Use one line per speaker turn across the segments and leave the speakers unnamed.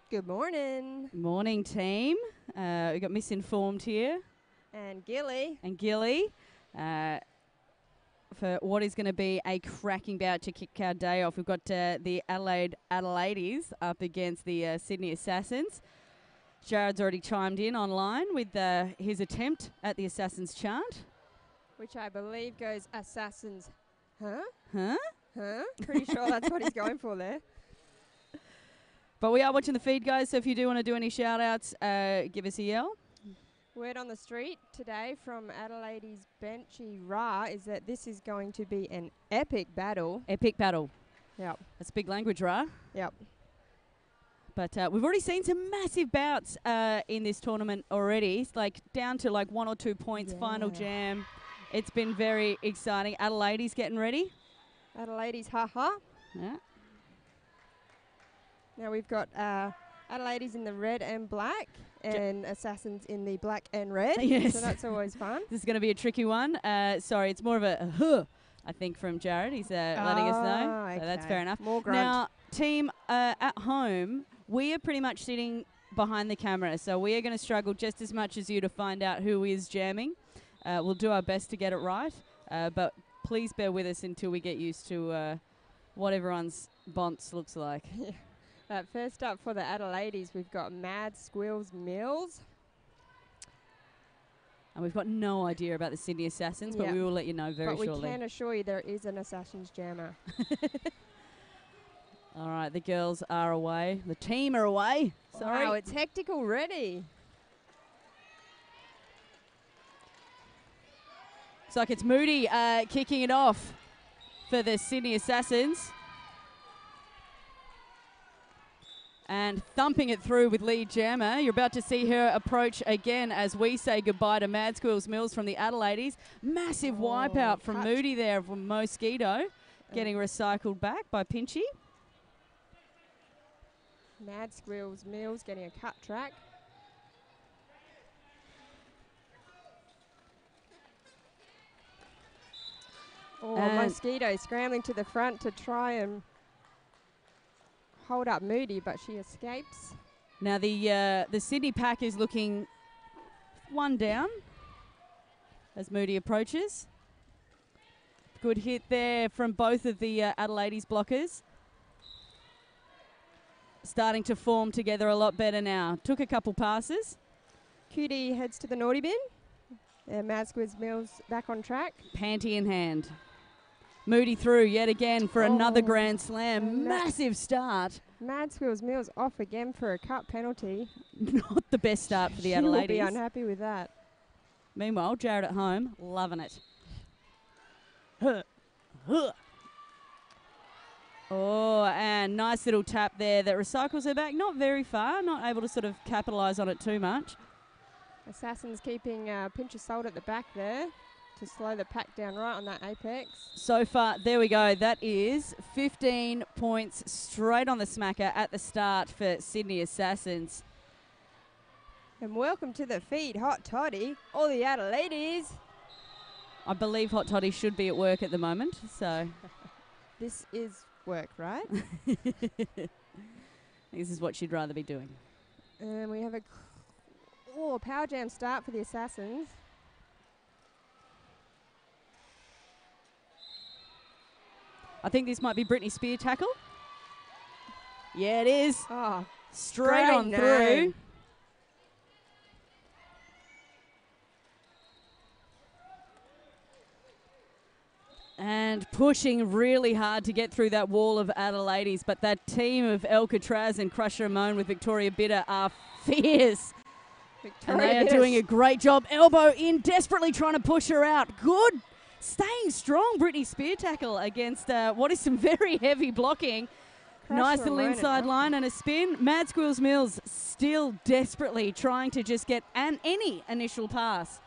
Good morning.
Morning, team. We got Misinformed here.
And Gilly.
And Gilly. For what is going to be a cracking bout to kick our day off. We've got the Adelaides up against the Sydney Assassins. Jared's already chimed in online with his attempt at the Assassins chant.
Which I believe goes Assassins. Huh?
Huh?
Huh? Pretty sure that's what he's going for there.
But we are watching the feed, guys, so if you do want to do any shout-outs, give us a yell.
Word on the street today from Adelaide's Benchy Ra is that this is going to be an epic battle.
Epic battle.
Yep.
That's big language, Ra.
Yep.
But we've already seen some massive bouts in this tournament already. It's like down to like 1 or 2 points, final jam. It's been very exciting. Adelaide's getting ready.
Adelaide's ha-ha.
Yeah.
Now we've got Adelaide's in the red and black and Assassins in the black and red.
Yes.
So that's always fun.
This is going to be a tricky one. Sorry, it's more of a huh, I think, from Jared. He's letting us know.
Okay.
So that's fair enough.
More grunt.
Now, team, at home, we are pretty much sitting behind the camera. So we are going to struggle just as much as you to find out who is jamming. We'll do our best to get it right. But please bear with us until we get used to what everyone's bonce looks like.
First up for the Adelaides, we've got Mad Squills Mills.
And we've got no idea about the Sydney Assassins, but we will let you know very shortly.
But we can assure you there is an Assassin's jammer.
All right, the girls are away. The team are away. Sorry.
Wow, it's hectic already.
Looks like it's Moody kicking it off for the Sydney Assassins. And thumping it through with lead jammer. You're about to see her approach again as we say goodbye to Mad Squills Mills from the Adelaides. Massive wipeout from Moody there from Mosquito. Getting recycled back by Pinchy.
Mad Squills Mills getting a cut track. Mosquito scrambling to the front to try and hold up Moody, but she escapes.
Now the Sydney pack is looking one down as Moody approaches. Good hit there from both of the Adelaides blockers. Starting to form together a lot better now. Took a couple passes.
Cutie heads to the naughty bin. Mad Squills Mills back on track.
Panty in hand. Moody through yet again for another grand slam. Massive start.
Mad Squills Mills off again for a cut penalty.
Not the best start for the Adelaides.
She'll be unhappy with that.
Meanwhile, Jared at home, loving it. Oh, and nice little tap there that recycles her back. Not very far, not able to sort of capitalise on it too much.
Assassins keeping a pinch of salt at the back there to slow the pack down right on that apex.
So far, there we go. That is 15 points straight on the smacker at the start for Sydney Assassins.
And welcome to the feed, Hot Toddy, all the Adelaides.
I believe Hot Toddy should be at work at the moment, so.
This is work, right?
This is what she'd rather be doing.
And we have a power jam start for the Assassins.
I think this might be Britney Spears tackle. Yeah, it is.
Oh,
straight on through. And pushing really hard to get through that wall of Adelaides. But that team of Alcatraz and Crusher Ramon with Victoria Bitter are fierce. And they are doing a great job. Elbow in, desperately trying to push her out. Good. Staying strong, Britney Spear tackle against what is some very heavy blocking. Nice little inside line and a spin. Mad Squills Mills still desperately trying to just get any initial pass.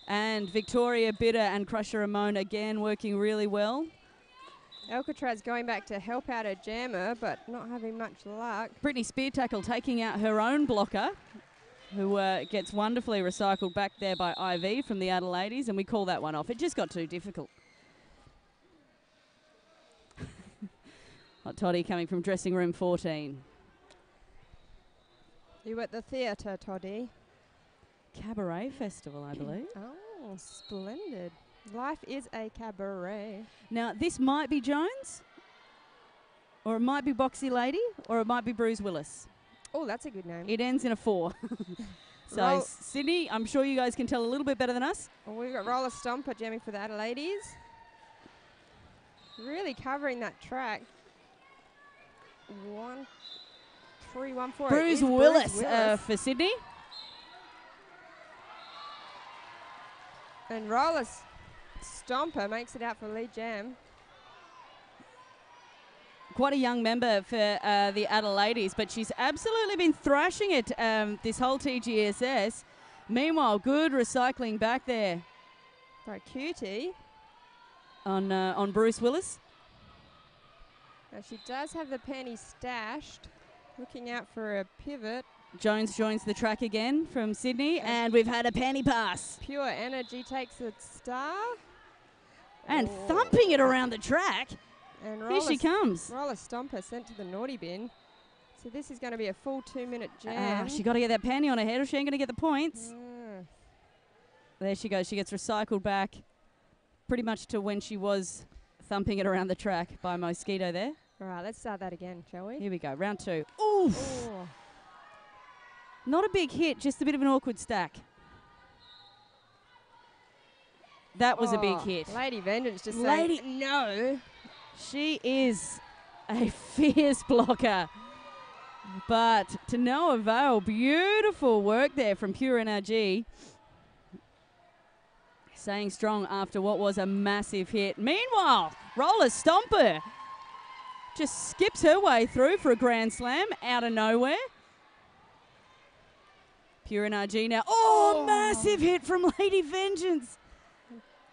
And Victoria Bitter and Crusher Ramon again working really well.
Alcatraz going back to help out her jammer, but not having much luck.
Britney Spear tackle taking out her own blocker, who gets wonderfully recycled back there by IV from the Adelaides, and we call that one off. It just got too difficult. Hot Toddy coming from dressing room 14.
You at the theatre, Toddy?
Cabaret Festival, I believe.
Oh, splendid. Life is a cabaret.
Now, this might be Jones, or it might be Boxy Lady, or it might be Bruce Willis.
Oh, that's a good name.
It ends in a 4. So, Sydney, I'm sure you guys can tell a little bit better than us.
Well, we've got Roller Stomper jamming for the Adelaides. Really covering that track. 1, 3, 1, 4.
Bruce Willis for Sydney.
And Roller Stomper makes it out for lead jam.
Quite a young member for the Adelaides, but she's absolutely been thrashing it this whole TGSS. Meanwhile, good recycling back there
By Cutie.
on Bruce Willis.
Now she does have the penny stashed. Looking out for a pivot.
Jones joins the track again from Sydney, and we've had a penny pass.
Pure Energy takes the star.
And thumping it around the track.
And
Here she comes.
Roller Stomper sent to the naughty bin. So this is going to be a full 2-minute jam.
She got to get that penny on her head or she ain't going to get the points.
Mm.
There she goes. She gets recycled back pretty much to when she was thumping it around the track by Mosquito there.
All right, let's start that again, shall we?
Here we go. Round 2. Oof.
Oh.
Not a big hit, just a bit of an awkward stack. That was a big hit.
Lady Vengeance just saying no.
She is a fierce blocker, but to no avail. Beautiful work there from Pure NRG. Staying strong after what was a massive hit. Meanwhile, Roller Stomper just skips her way through for a grand slam out of nowhere. Pure NRG now. Oh, massive hit from Lady Vengeance.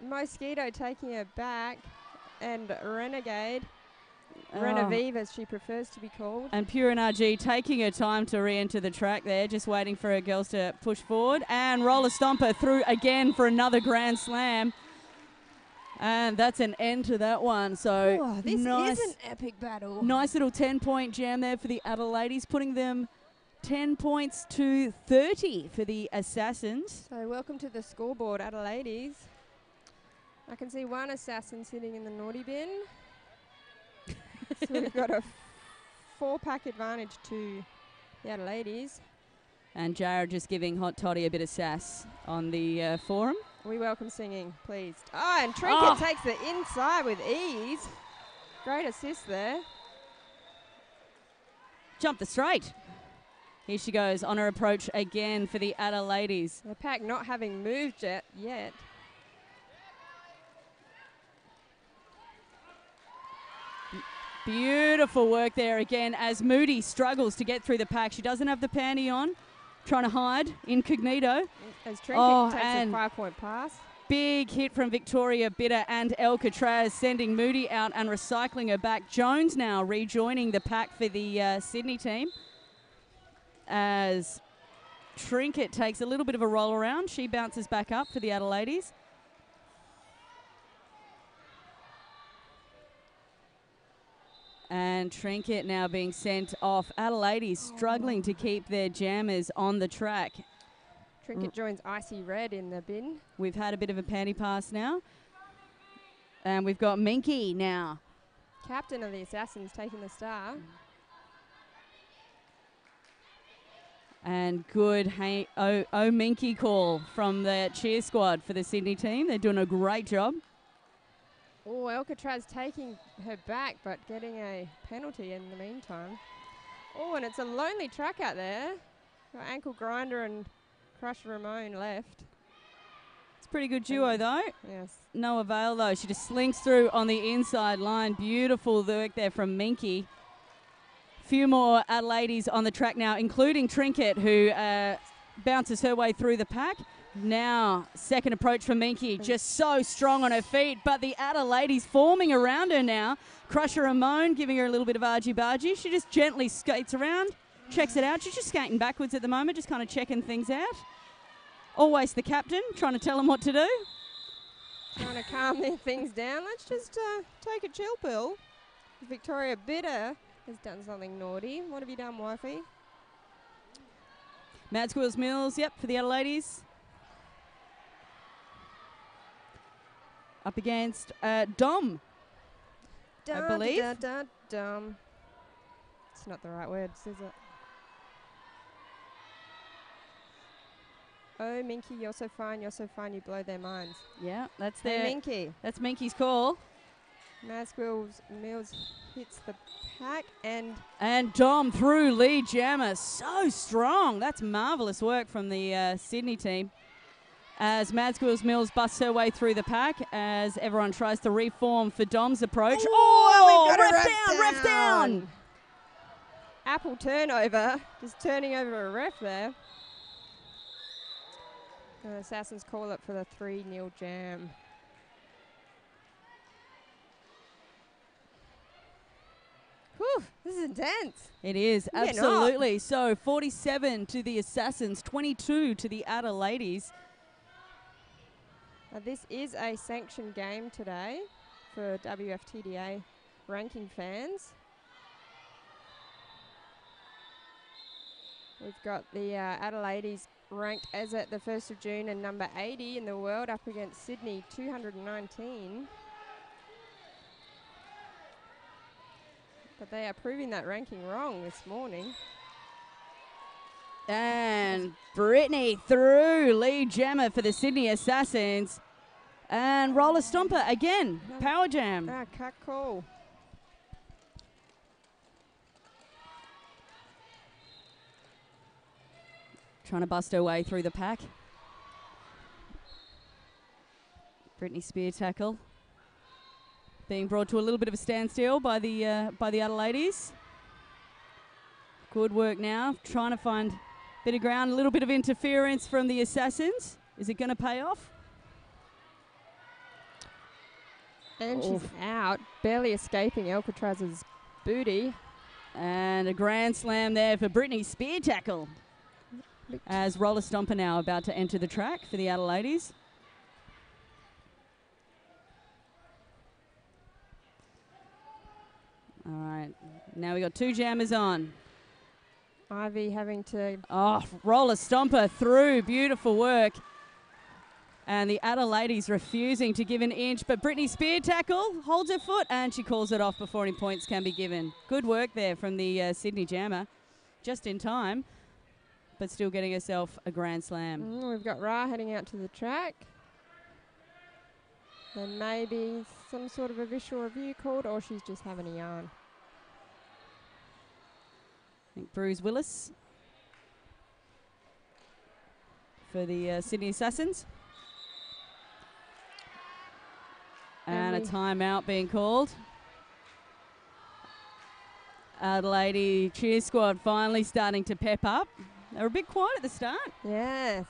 Mosquito taking her back, and Renegade, Renevive as she prefers to be called.
And Pure NRG taking her time to re-enter the track there, just waiting for her girls to push forward. And Roller Stomper through again for another grand slam. And that's an end to that one. So
this is an epic battle.
Nice little 10-point jam there for the Adelaides, putting them 10 points to 30 for the Assassins.
So welcome to the scoreboard, Adelaides. I can see one assassin sitting in the naughty bin. So we've got a 4-pack advantage to the Adelaides.
And Jared just giving Hot Toddy a bit of sass on the forum.
We welcome singing, please. Oh, and Trinket takes the inside with ease. Great assist there.
Jump the straight. Here she goes on her approach again for the Adelaides.
The pack not having moved yet.
Beautiful work there again as Moody struggles to get through the pack. She doesn't have the panty on, trying to hide incognito.
As Trinket takes a 5-point pass.
Big hit from Victoria Bitter and Alcatraz, sending Moody out and recycling her back. Jones now rejoining the pack for the Sydney team. As Trinket takes a little bit of a roll around, she bounces back up for the Adelaides. And Trinket now being sent off. Adelaides struggling to keep their jammers on the track.
Trinket joins Icy Red in the bin.
We've had a bit of a panty pass now. And we've got Minky now.
Captain of the Assassins taking the star.
And good Minky call from the cheer squad for the Sydney team. They're doing a great job.
Oh, Alcatraz taking her back, but getting a penalty in the meantime. Oh, and it's a lonely track out there. Got Ankle Grinder and Crush Ramon left.
It's a pretty good duo, though.
Yes.
No avail, though. She just slinks through on the inside line. Beautiful work there from Minky. Few more Adelaides on the track now, including Trinket, who bounces her way through the pack. Now, second approach from Minky, just so strong on her feet, but the Adelaides forming around her now. Crusher Ramon giving her a little bit of argy-bargy. She just gently skates around, checks it out. She's just skating backwards at the moment, just kind of checking things out. Always the captain, trying to tell them what to do.
Trying to calm things down. Let's just take a chill pill. Victoria Bitter has done something naughty. What have you done, wifey?
Mad Squirrels Mills, yep, for the Adelaides. Up against Dom, I believe.
Dum. It's not the right words, is it? Oh, Minky, you're so fine, you blow their minds.
Yeah, that's
Hey, Minky.
That's Minky's call.
Mad Squirrels Mills hits the pack
And Dom through lead jammer. So strong. That's marvellous work from the Sydney team. As Mad Squirrels Mills busts her way through the pack as everyone tries to reform for Dom's approach.
Ooh,
oh,
we've got
ref down.
Apple turnover. Just turning over a ref there. Assassins call it for the 3-0 jam. Whew, this is intense.
It is, absolutely. So 47 to the Assassins, 22 to the Adelaides.
This is a sanctioned game today for WFTDA ranking fans. We've got the Adelaides ranked as at the 1st of June and number 80 in the world up against Sydney 219. But they are proving that ranking wrong this morning.
And Brittany through lead jammer for the Sydney Assassins. And roller stomper again, power jam.
Cut call.
Trying to bust her way through the pack. Brittany spear tackle. Being brought to a little bit of a standstill by the Adelaides. Good work now, trying to find a bit of ground, a little bit of interference from the Assassins. Is it going to pay off?
And she's out, barely escaping Alcatraz's booty.
And a grand slam there for Brittany's spear tackle. As roller stomper now about to enter the track for the Adelaides. All right, now we got 2 jammers on.
Ivy having to...
Oh, roller stomper through, beautiful work. And the Adelaides refusing to give an inch, but Brittany spear tackle holds her foot and she calls it off before any points can be given. Good work there from the Sydney jammer, just in time, but still getting herself a grand slam.
We've got Ra heading out to the track. There may be some sort of a visual review called, or she's just having a yarn.
I think Bruce Willis for the Sydney Assassins. And a timeout being called. Adelaide cheer squad finally starting to pep up. They were a bit quiet at the start.
Yes.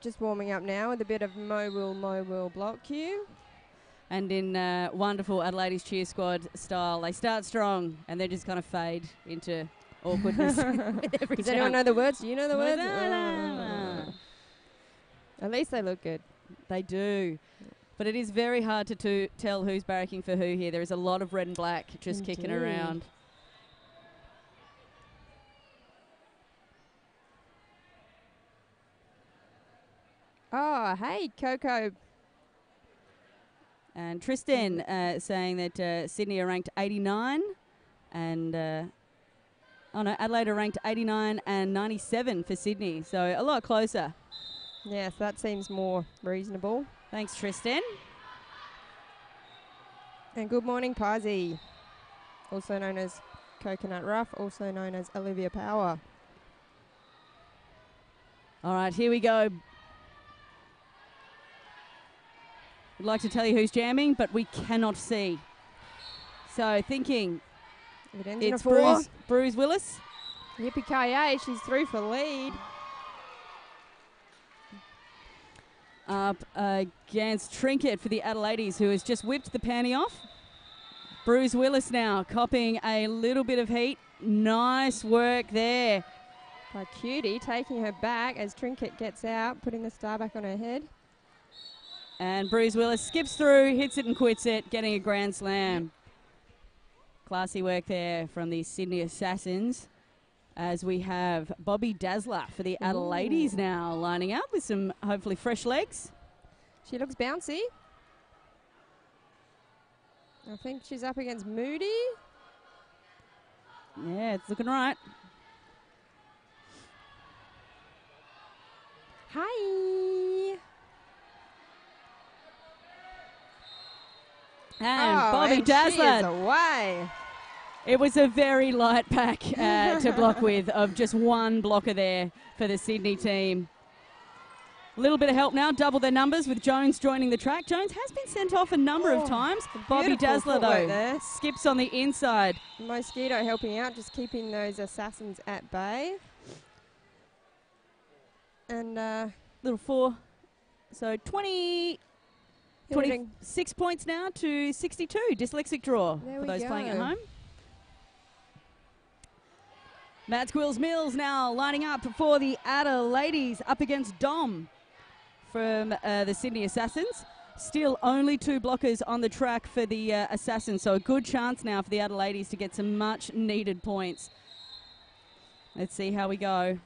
Just warming up now with a bit of Mo Will block cue.
And in wonderful Adelaide's cheer squad style, they start strong and they just kind of fade into awkwardness.
Does anyone know the words? Do you know the words? At least they look good.
They do. But it is very hard to tell who's barracking for who here. There is a lot of red and black just kicking around.
Oh, hey, Coco.
And Tristan saying that Sydney are ranked 89 and... Adelaide are ranked 89 and 97 for Sydney. So a lot closer.
Yes, that seems more reasonable.
Thanks, Tristan.
And good morning, Pazzi, also known as Coconut Ruff, also known as Olivia Power.
All right, here we go. I'd like to tell you who's jamming, but we cannot see. So thinking it's Bruce Willis.
Yippee-ki-yay, she's through for lead.
Up against Trinket for the Adelaides, who has just whipped the panty off. Bruce Willis now copying a little bit of heat. Nice work there.
By Cutie taking her back as Trinket gets out, putting the star back on her head.
And Bruce Willis skips through, hits it and quits it, getting a grand slam. Classy work there from the Sydney Assassins. As we have Bobby Dazzler for the Adelaides now lining up with some hopefully fresh legs.
She looks bouncy. I think she's up against Moody.
Yeah, it's looking right.
Hi.
And Bobby Dazzler.
She is away.
It was a very light pack to block with, of just one blocker there for the Sydney team. A little bit of help now, double their numbers with Jones joining the track. Jones has been sent off a number of times. Bobby Dazzler, though, skips on the inside.
Mosquito helping out, just keeping those Assassins at bay. And
little 4. So 26 points now to 62. Dyslexic draw for those playing at home. Matt Squills Mills now lining up for the Adelaides up against Dom from the Sydney Assassins. Still only 2 blockers on the track for the Assassins, so a good chance now for the Adelaides to get some much needed points. Let's see how we go.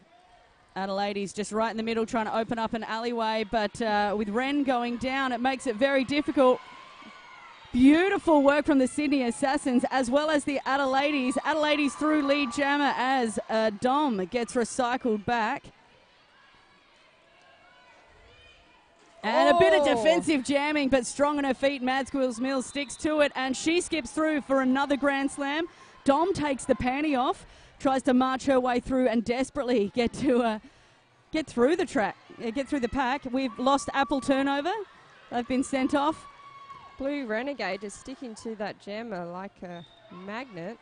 Adelaides just right in the middle trying to open up an alleyway, but with Wren going down, it makes it very difficult. Beautiful work from the Sydney Assassins as well as the Adelaides. Adelaides through lead jammer as Dom gets recycled back. And a bit of defensive jamming, but strong on her feet. Mads Quills Mills sticks to it, and she skips through for another grand slam. Dom takes the panty off, tries to march her way through and desperately get through the track, get through the pack. We've lost Apple Turnover. They've been sent off.
Blue Renegade just sticking to that jammer like a magnet.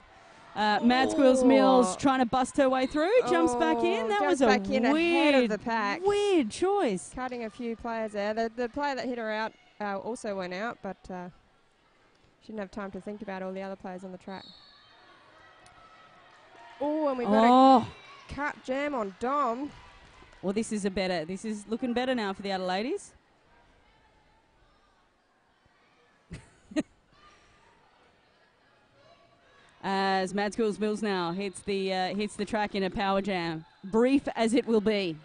Mads Quills Mills trying to bust her way through, jumps back in. That was a
ahead of the pack.
Weird choice.
Cutting a few players there. The player that hit her out also went out, but she didn't have time to think about all the other players on the track. Oh, and we've got a cut jam on Dom.
Well, this is looking better now for the Adelaides. As Mads Quills Mills now hits the track in a power jam. Brief as it will be.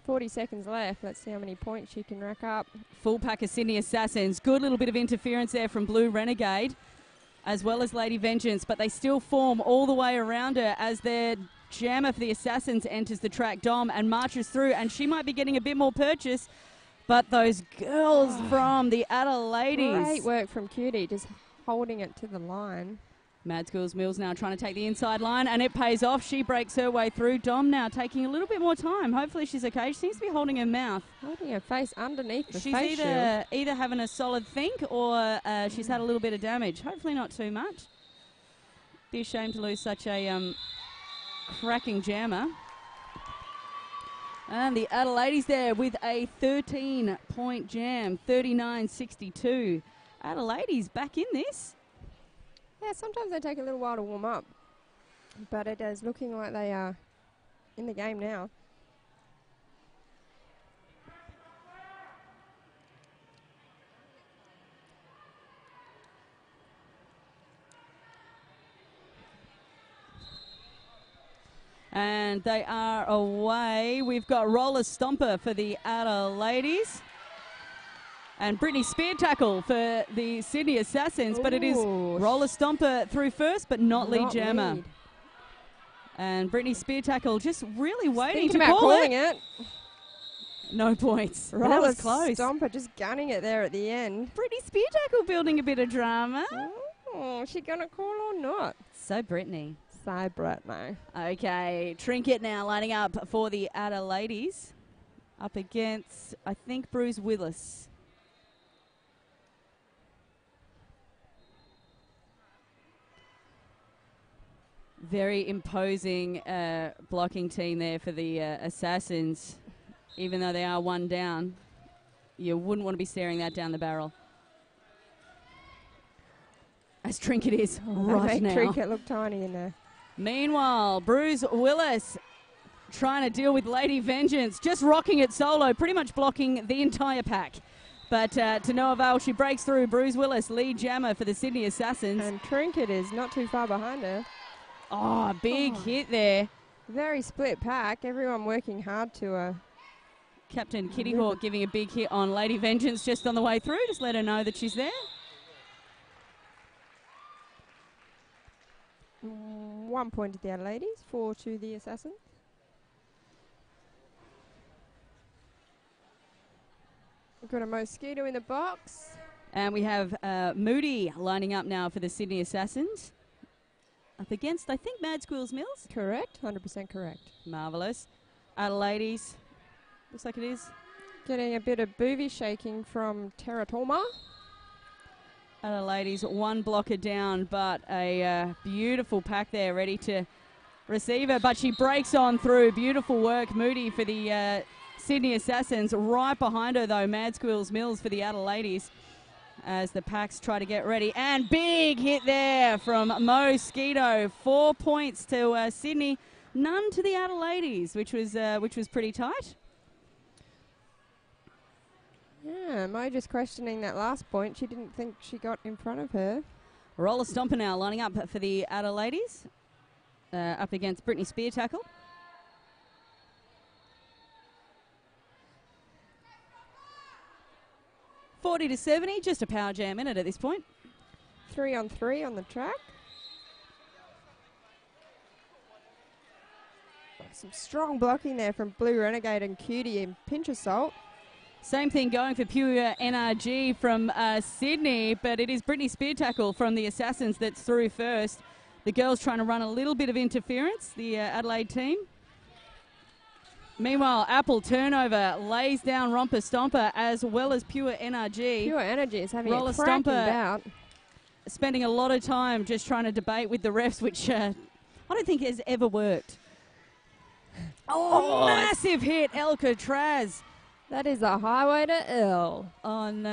40 seconds left. Let's see how many points she can rack up.
Full pack of Sydney Assassins. Good little bit of interference there from Blue Renegade as well as Lady Vengeance, but they still form all the way around her as their jammer for the Assassins enters the track, Dom, and marches through, and she might be getting a bit more purchase, but those girls from the Adelaides.
Great work from Cutie, just holding it to the line.
Mads Quills Mills now trying to take the inside line, and it pays off. She breaks her way through. Dom now taking a little bit more time. Hopefully she's okay. She seems to be holding her mouth.
Holding her face underneath the face
shield. She's either having a solid think or she's had a little bit of damage. Hopefully not too much. Be a shame to lose such a cracking jammer. And the Adelaides there with a 13-point jam, 39-62. Adelaides back in this.
Yeah, sometimes they take a little while to warm up, but it is looking like they are in the game now.
And they are away. We've got Roller Stomper for the Adelaides. And Brittany Spear tackle for the Sydney Assassins, but it is Roller Stomper through first, but not lead jammer.
Lead.
And Brittany Spear tackle just really waiting
Thinking
to
about
call
calling
it. No points.
Roller
That was close.
Stomper just gunning it there at the end.
Brittany Spear tackle building a bit of drama.
Oh, is she going to call or not?
So Brittany.
So Brittany.
Okay, Trinket now lining up for the Adelaides. Up against, I think, Bruce Willis. Very imposing blocking team there for the Assassins. Even though they are one down, you wouldn't want to be staring that down the barrel. As Trinket is right now.
Trinket look tiny in there.
Meanwhile, Bruce Willis trying to deal with Lady Vengeance, just rocking it solo, pretty much blocking the entire pack. But to no avail, she breaks through. Bruce Willis, lead jammer for the Sydney Assassins.
And Trinket is not too far behind her.
Oh, big hit there.
Very split pack. Everyone working hard to...
Captain Kitty Hawk giving a big hit on Lady Vengeance just on the way through. Just let her know that she's there.
1 point to the Adelaides, 4 to the Assassins. We've got a Mosquito in the box.
And we have Moody lining up now for the Sydney Assassins. Up against, I think, Mad Squirrels Mills.
Correct, 100% correct.
Marvellous. Adelaides, looks like it is.
Getting a bit of booby shaking from Teratoma.
Adelaides, one blocker down, but a beautiful pack there ready to receive her. But she breaks on through. Beautiful work, Moody, for the Sydney Assassins. Right behind her, though, Mad Squirrels Mills for the Adelaides as the packs try to get ready. And big hit there from Mosquito. 4 points to Sydney, none to the Adelaides, which was pretty tight.
Yeah, Mo just questioning that last point. She didn't think she got in front of her.
Roller Stomper now lining up for the Adelaides, up against Brittany Spear Tackle. $40 to $70, just a power jam in it at this point.
3 on 3 on the track. Some strong blocking there from Blue Renegade and Cutie and Pinch of Salt.
Same thing going for Pure NRG from Sydney, but it is Brittany Spear Tackle from the Assassins that's through first. The girls trying to run a little bit of interference, the Adelaide team. Meanwhile, Apple Turnover lays down Romper Stomper as well as Pure NRG.
Pure Energy is having
Roller
a cracking
Stomper
bout.
Spending a lot of time just trying to debate with the refs, which I don't think has ever worked. Oh, massive hit, Alcatraz.
That is a highway to L.
On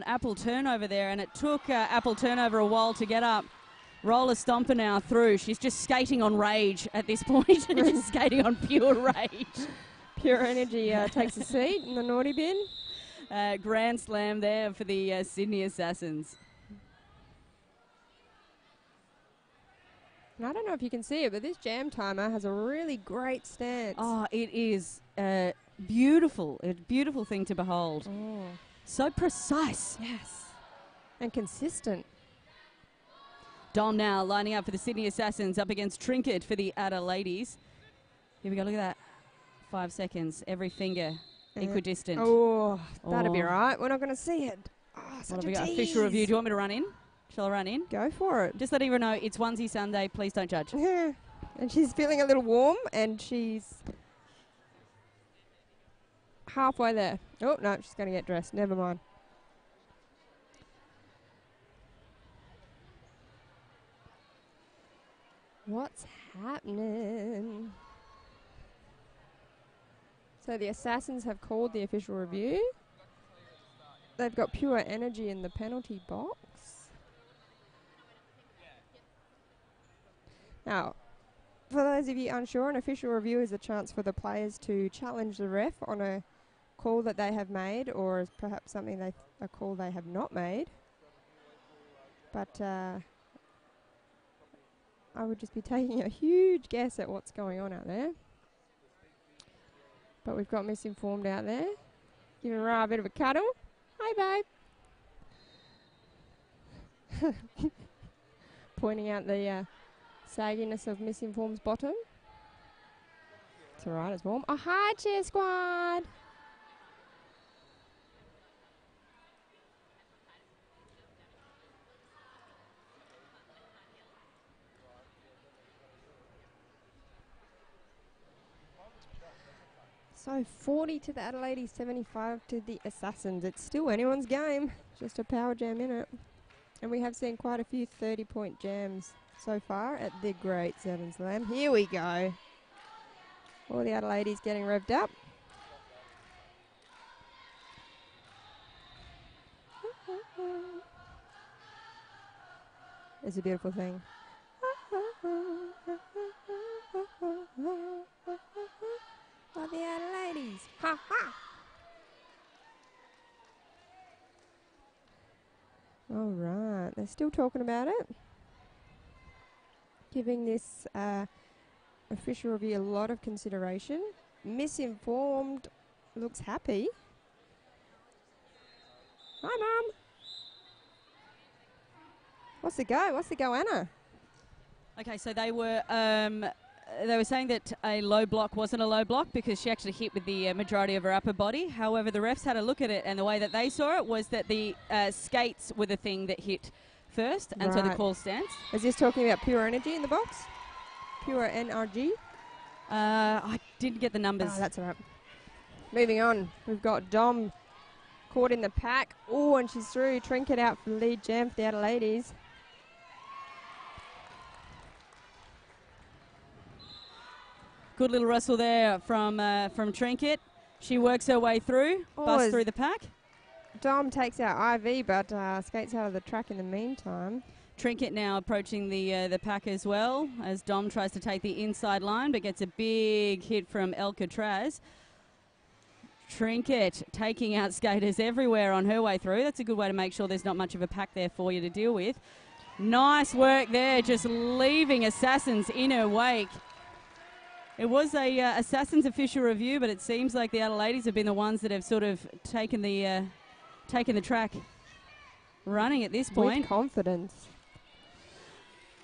Apple Turnover there, and it took Apple Turnover a while to get up. Roller Stomper now through. She's just skating on rage at this point. Just skating on pure rage.
Pure Energy takes a seat in the naughty bin.
Grand slam there for the Sydney Assassins.
And I don't know if you can see it, but this jam timer has a really great stance.
Oh, it is beautiful. A beautiful thing to behold.
Oh.
So precise.
Yes. And consistent.
Dom now lining up for the Sydney Assassins up against Trinket for the Adelaides. Here we go, look at that. 5 seconds, every finger equidistant.
Oh, that'll be right. We're not going to see it. Oh,
what have we got? Official review. Do you want me to run in? Shall I run in?
Go for it.
Just let everyone know it's onesie Sunday. Please don't judge.
And she's feeling a little warm, and she's halfway there. Oh, no, she's going to get dressed. Never mind. What's happening? So the Assassins have called the official review. They've got Pure Energy in the penalty box. Now, for those of you unsure, an official review is a chance for the players to challenge the ref on a call that they have made, or as perhaps something a call they have not made. But I would just be taking a huge guess at what's going on out there. But we've got Misinformed out there, giving Ra a bit of a cuddle. Hi, babe. Pointing out the sagginess of Misinformed's bottom. It's alright, it's warm. Oh, hi, cheer squad. So 40 to the Adelaides, 75 to the Assassins. It's still anyone's game. Just a power jam in it. And we have seen quite a few 30-point jams so far at the Great Seven Slam. Here we go. All the Adelaides getting revved up. It's a beautiful thing. the Adelaides. Ha ha! All right, they're still talking about it. Giving this official review a lot of consideration. Misinformed looks happy. Hi, Mum. What's the go? What's the go, Anna?
Okay, so they were saying that a low block wasn't a low block because she actually hit with the majority of her upper body. However, the refs had a look at it, and the way that they saw it was that the skates were the thing that hit first, and so the call stands.
Is this talking about pure energy in the box? Pure NRG?
I didn't get the numbers.
Oh, that's all right. Moving on, we've got Dom caught in the pack. Oh, and she's through. Trinket out for the lead jam for the Adelaides.
Good little wrestle there from Trinket. She works her way through, busts through the pack.
Dom takes out IV, but skates out of the track in the meantime.
Trinket now approaching the pack as well, as Dom tries to take the inside line, but gets a big hit from Alcatraz. Trinket taking out skaters everywhere on her way through. That's a good way to make sure there's not much of a pack there for you to deal with. Nice work there, just leaving Assassins in her wake. It was a Assassins official review, but it seems like the Adelaides have been the ones that have sort of taken the track running at this point.
With confidence.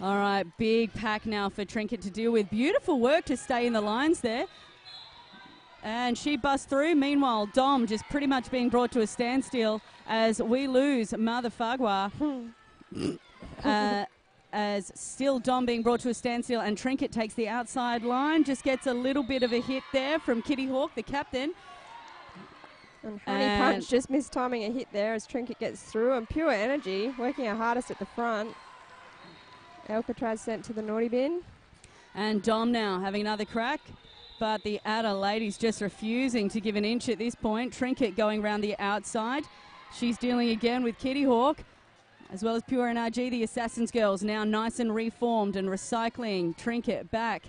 All right, big pack now for Trinket to deal with. Beautiful work to stay in the lines there. And she busts through. Meanwhile, Dom just pretty much being brought to a standstill as we lose Mother Fagua. As still Dom being brought to a standstill, and Trinket takes the outside line, just gets a little bit of a hit there from Kitty Hawk, the captain.
And Honey Punch just mistiming a hit there as Trinket gets through, and Pure Energy working her hardest at the front. Alcatraz sent to the naughty bin.
And Dom now having another crack, but the Adelaides just refusing to give an inch at this point. Trinket going round the outside. She's dealing again with Kitty Hawk, as well as Pure NRG, the Assassins girls, now nice and reformed and recycling. Trinket back.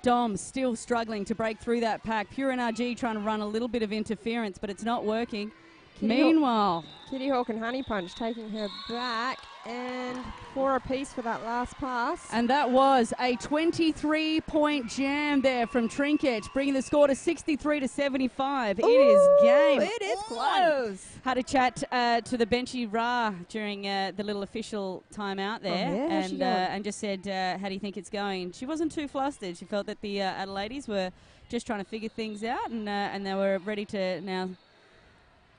Dom still struggling to break through that pack. Pure NRG trying to run a little bit of interference, but it's not working. Meanwhile,
Kitty Hawk and Honey Punch taking her back, and 4 apiece for that last pass.
And that was a 23-point jam there from Trinket, bringing the score to 63-75. It is game.
It is close.
Had a chat to the Benchy Ra during the little official timeout there, and just said, how do you think it's going? She wasn't too flustered. She felt that the Adelaides were just trying to figure things out, and they were ready to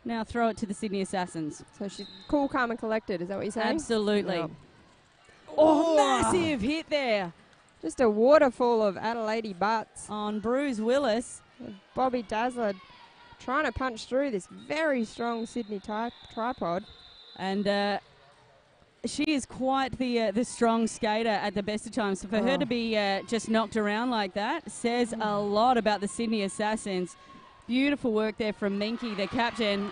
now throw it to the Sydney Assassins.
So she's cool, calm and collected, is that what you're saying?
Absolutely.
Yeah.
Oh, massive hit there.
Just a waterfall of Adelaide butts.
On Bruce Willis.
Bobby Dazzler trying to punch through this very strong Sydney tripod.
And she is quite the strong skater at the best of times. So for her to be just knocked around like that says a lot about the Sydney Assassins. Beautiful work there from Minky, the captain.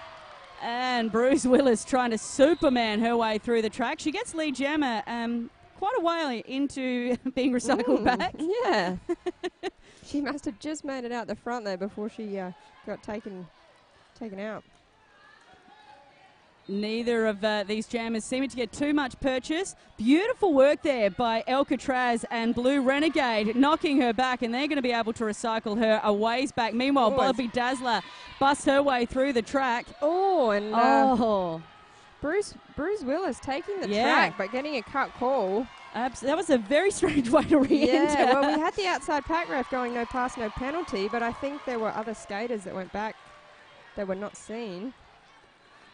And Bruce Willis trying to Superman her way through the track. She gets lead jammer quite a while into being recycled back.
Yeah. She must have just made it out the front there before she got taken out.
Neither of these jammers seeming to get too much purchase. Beautiful work there by Alcatraz and Blue Renegade, knocking her back, and they're going to be able to recycle her a ways back. Meanwhile, Bobby Dazzler busts her way through the track.
Bruce Willis taking the track but getting a cut call.
That was a very strange way to re-enter.
Yeah, well, we had the outside pack ref going no pass, no penalty, but I think there were other skaters that went back that were not seen.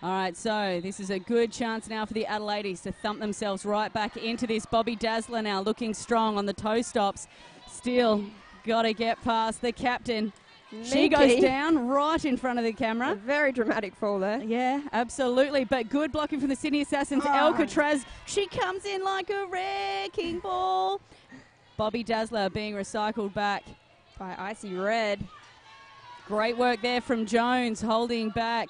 All right, so this is a good chance now for the Adelaides to thump themselves right back into this. Bobby Dazzler now looking strong on the toe stops. Still got to get past the captain. She goes down right in front of the camera.
A very dramatic fall there.
Yeah, absolutely. But good blocking from the Sydney Assassins. Alcatraz, she comes in like a wrecking ball. Bobby Dazzler being recycled back
by Icy Red.
Great work there from Jones holding back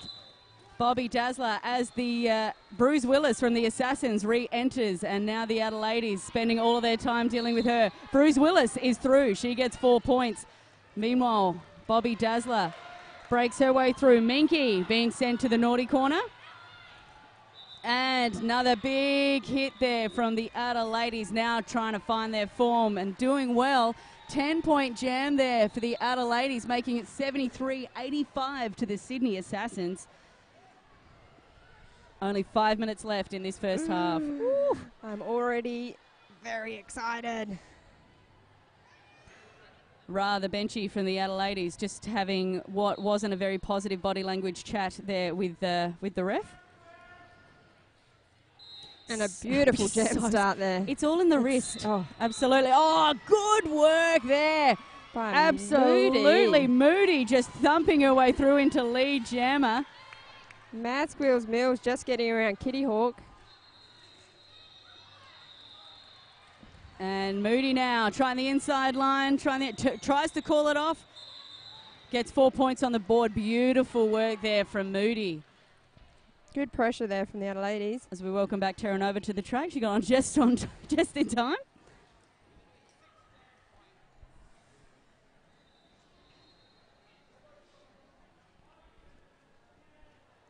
Bobby Dazzler as the Bruce Willis from the Assassins re-enters, and now the Adelaides spending all of their time dealing with her. Bruce Willis is through. She gets 4 points. Meanwhile, Bobby Dazzler breaks her way through. Minky being sent to the naughty corner. And another big hit there from the Adder ladies, now trying to find their form and doing well. 10-point jam there for the Adder ladies, making it 73-85 to the Sydney Assassins. Only 5 minutes left in this first half.
Ooh, I'm already very excited.
Rather benchy from the Adder ladies, just having what wasn't a very positive body language chat there with the ref.
And a beautiful jam start there.
It's all in the wrist.
Oh,
absolutely. Oh, good work there.
By
Absolutely. Moody just thumping her way through into lead jammer.
Mad Squeals Mills just getting around Kitty Hawk.
And Moody now trying the inside line, tries to call it off. Gets 4 points on the board. Beautiful work there from Moody.
Good pressure there from the Adder ladies.
As we welcome back Terra Nova to the track. She got on just in time.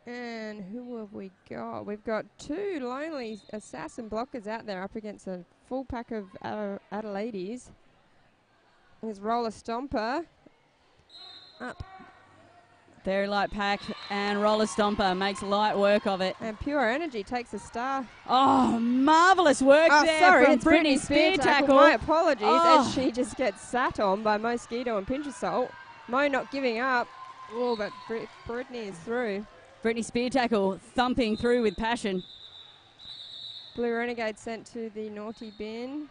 And who have we got? We've got two lonely assassin blockers out there up against a full pack of Adder ladies. There's Roller Stomper. Up.
Very light pack, and Roller Stomper makes light work of it.
And Pure Energy takes a star.
Oh, marvellous work there from
it's
Brittany Spear Tackle.
My apologies, as she just gets sat on by Mosquito and Pinch of Salt. Mo not giving up. Oh, but Brittany is through.
Brittany Spear Tackle thumping through with passion.
Blue Renegade sent to the naughty bin.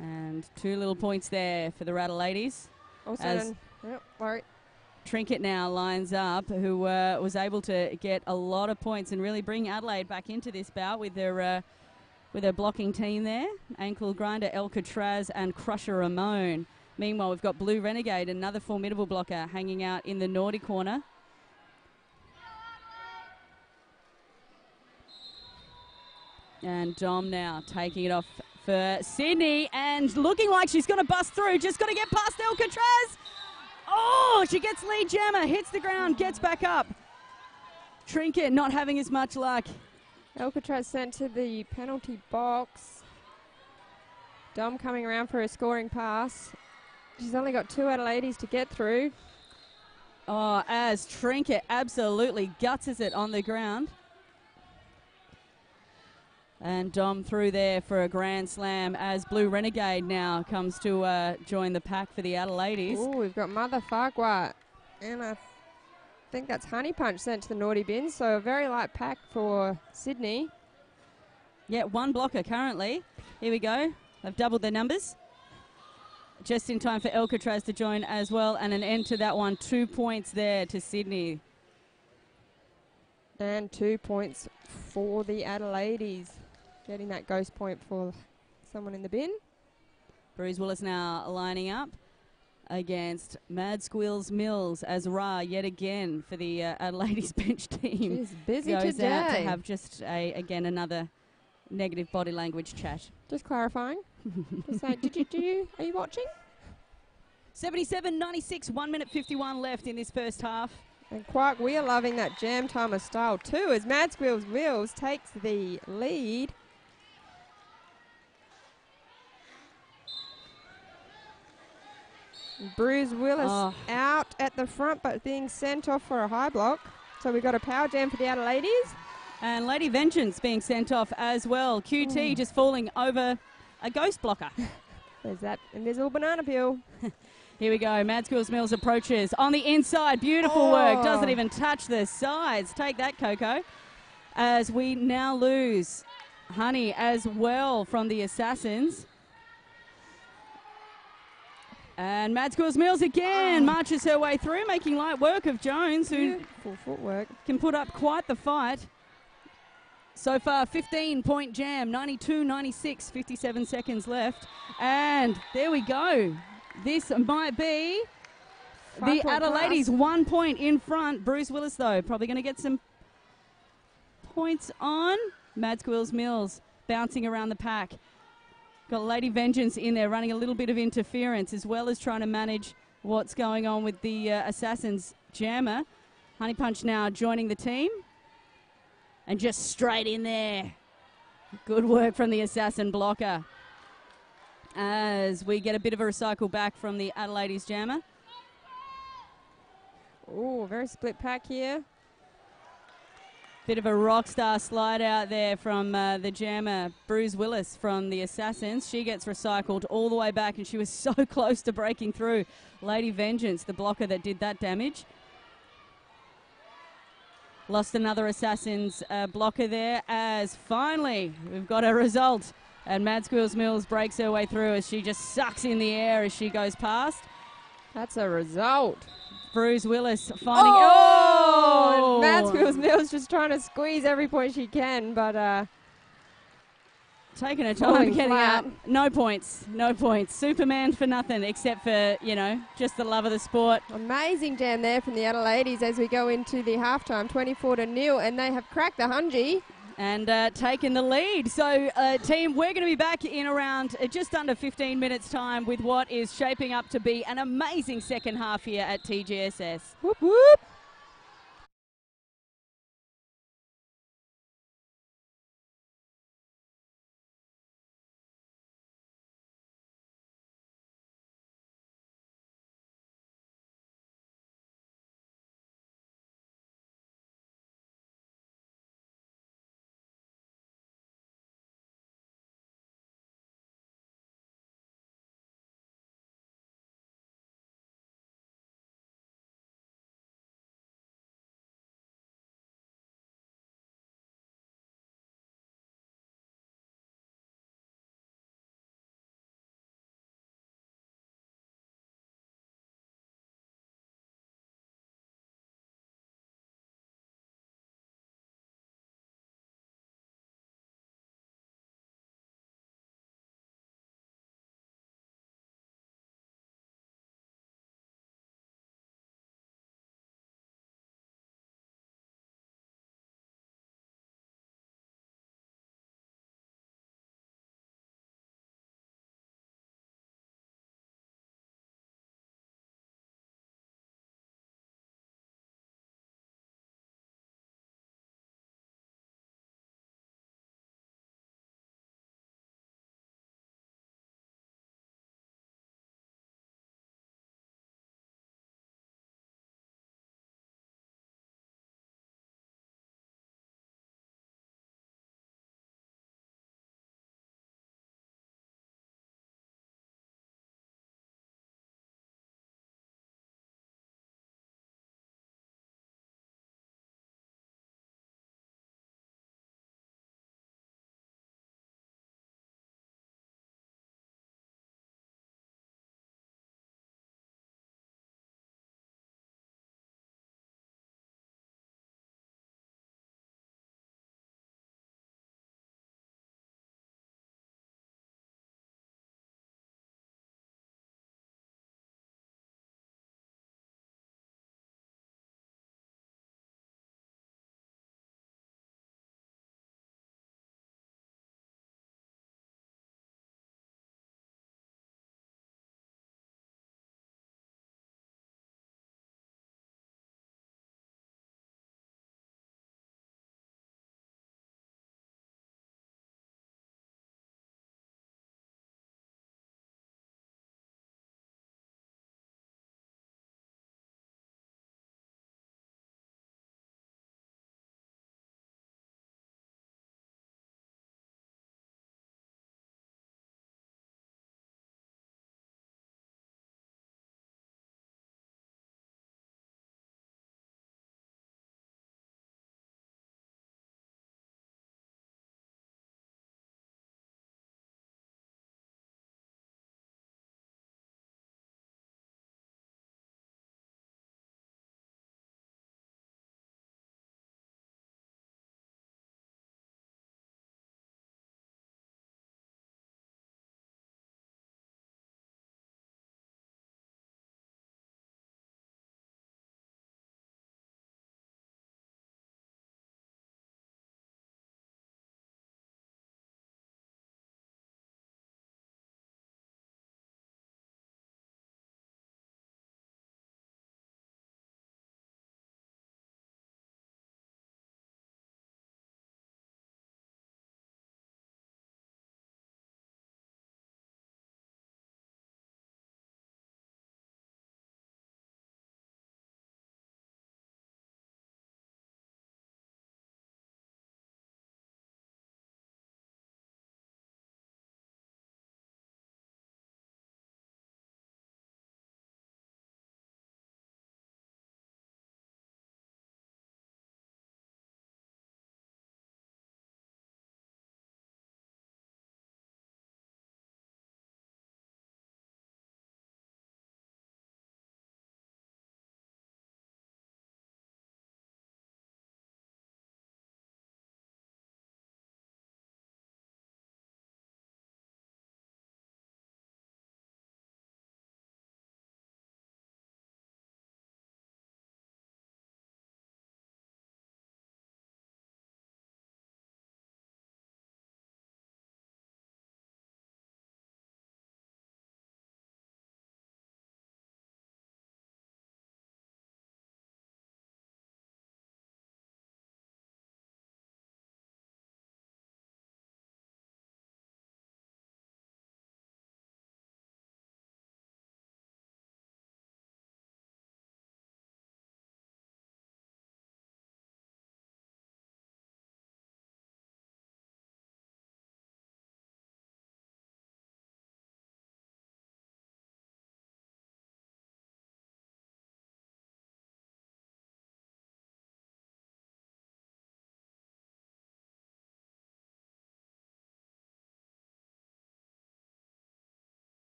And 2 little points there for the Rattle ladies.
Also, worry.
Trinket now lines up, who was able to get a lot of points and really bring Adelaide back into this bout with their blocking team there. Ankle Grinder, Alcatraz and Crusher Ramon. Meanwhile, we've got Blue Renegade, another formidable blocker, hanging out in the naughty corner. And Dom now taking it off for Sydney and looking like she's going to bust through. Just got to get past Alcatraz. Oh, she gets lead jammer, hits the ground, gets back up. Trinket not having as much luck.
Alcatraz sent to the penalty box. Dom coming around for a scoring pass. She's only got 2 Adelaides to get through.
Oh, as Trinket absolutely gutses it on the ground. And Dom through there for a grand slam as Blue Renegade now comes to join the pack for the Adelaides.
Oh, we've got Mother Farquhar. And I think that's Honey Punch sent to the naughty bin. So a very light pack for Sydney.
Yeah, 1 blocker currently. Here we go. They've doubled their numbers. Just in time for Alcatraz to join as well. And an end to that one. 2 points there to Sydney.
And 2 points for the Adelaides. Getting that ghost point for someone in the bin.
Bruce Willis now lining up against Mad Squeals Mills as Ra yet again for the Adelaide's bench team.
She's busy
goes
today.
out to have just again another negative body language chat.
Just clarifying. Just saying, are you watching?
77-96, 1 minute 51 left in this first half.
And Quark, we are loving that jam timer style too as Mad Squeals Mills takes the lead. Bruce Willis out at the front but being sent off for a high block. So we've got a power jam for the Adelaides.
And Lady Vengeance being sent off as well. QT just falling over a ghost blocker.
There's that invisible banana peel.
Here we go. Mad Squeals Mills approaches on the inside. Beautiful work. Doesn't even touch the sides. Take that, Coco. As we now lose Honey as well from the Assassins. And Mad Squeals Mills again marches her way through, making light work of Jones, who
full footwork
can put up quite the fight. So far, 15-point jam, 92-96, 57 seconds left. And there we go. This might be the Adelaides 1 point in front. Bruce Willis, though, probably going to get some points on. Mad Squeals Mills bouncing around the pack. Got Lady Vengeance in there running a little bit of interference as well as trying to manage what's going on with the Assassins jammer. Honey Punch now joining the team. And just straight in there. Good work from the Assassin blocker. As we get a bit of a recycle back from the Adelaide's jammer.
Oh, very split pack here.
Bit of a rock star slide out there from the jammer, Bruce Willis from the Assassins. She gets recycled all the way back, and she was so close to breaking through. Lady Vengeance, the blocker that did that damage. Lost another Assassin's blocker there, as finally we've got a result. And Mad Squeals Mills breaks her way through as she just sucks in the air as she goes past.
That's a result.
Bruce Willis finding...
Oh! Mad Squeals Mills just trying to squeeze every point she can, but...
taking her time getting
flat.
out. No points. No points. Superman for nothing, except for, you know, just the love of the sport.
Amazing jam there from the Adelaides as we go into the halftime, 24-0, and they have cracked the Hungy.
And taken the lead. So, team, we're going to be back in around just under 15 minutes' time with what is shaping up to be an amazing second half here at TGSS.
Whoop, whoop.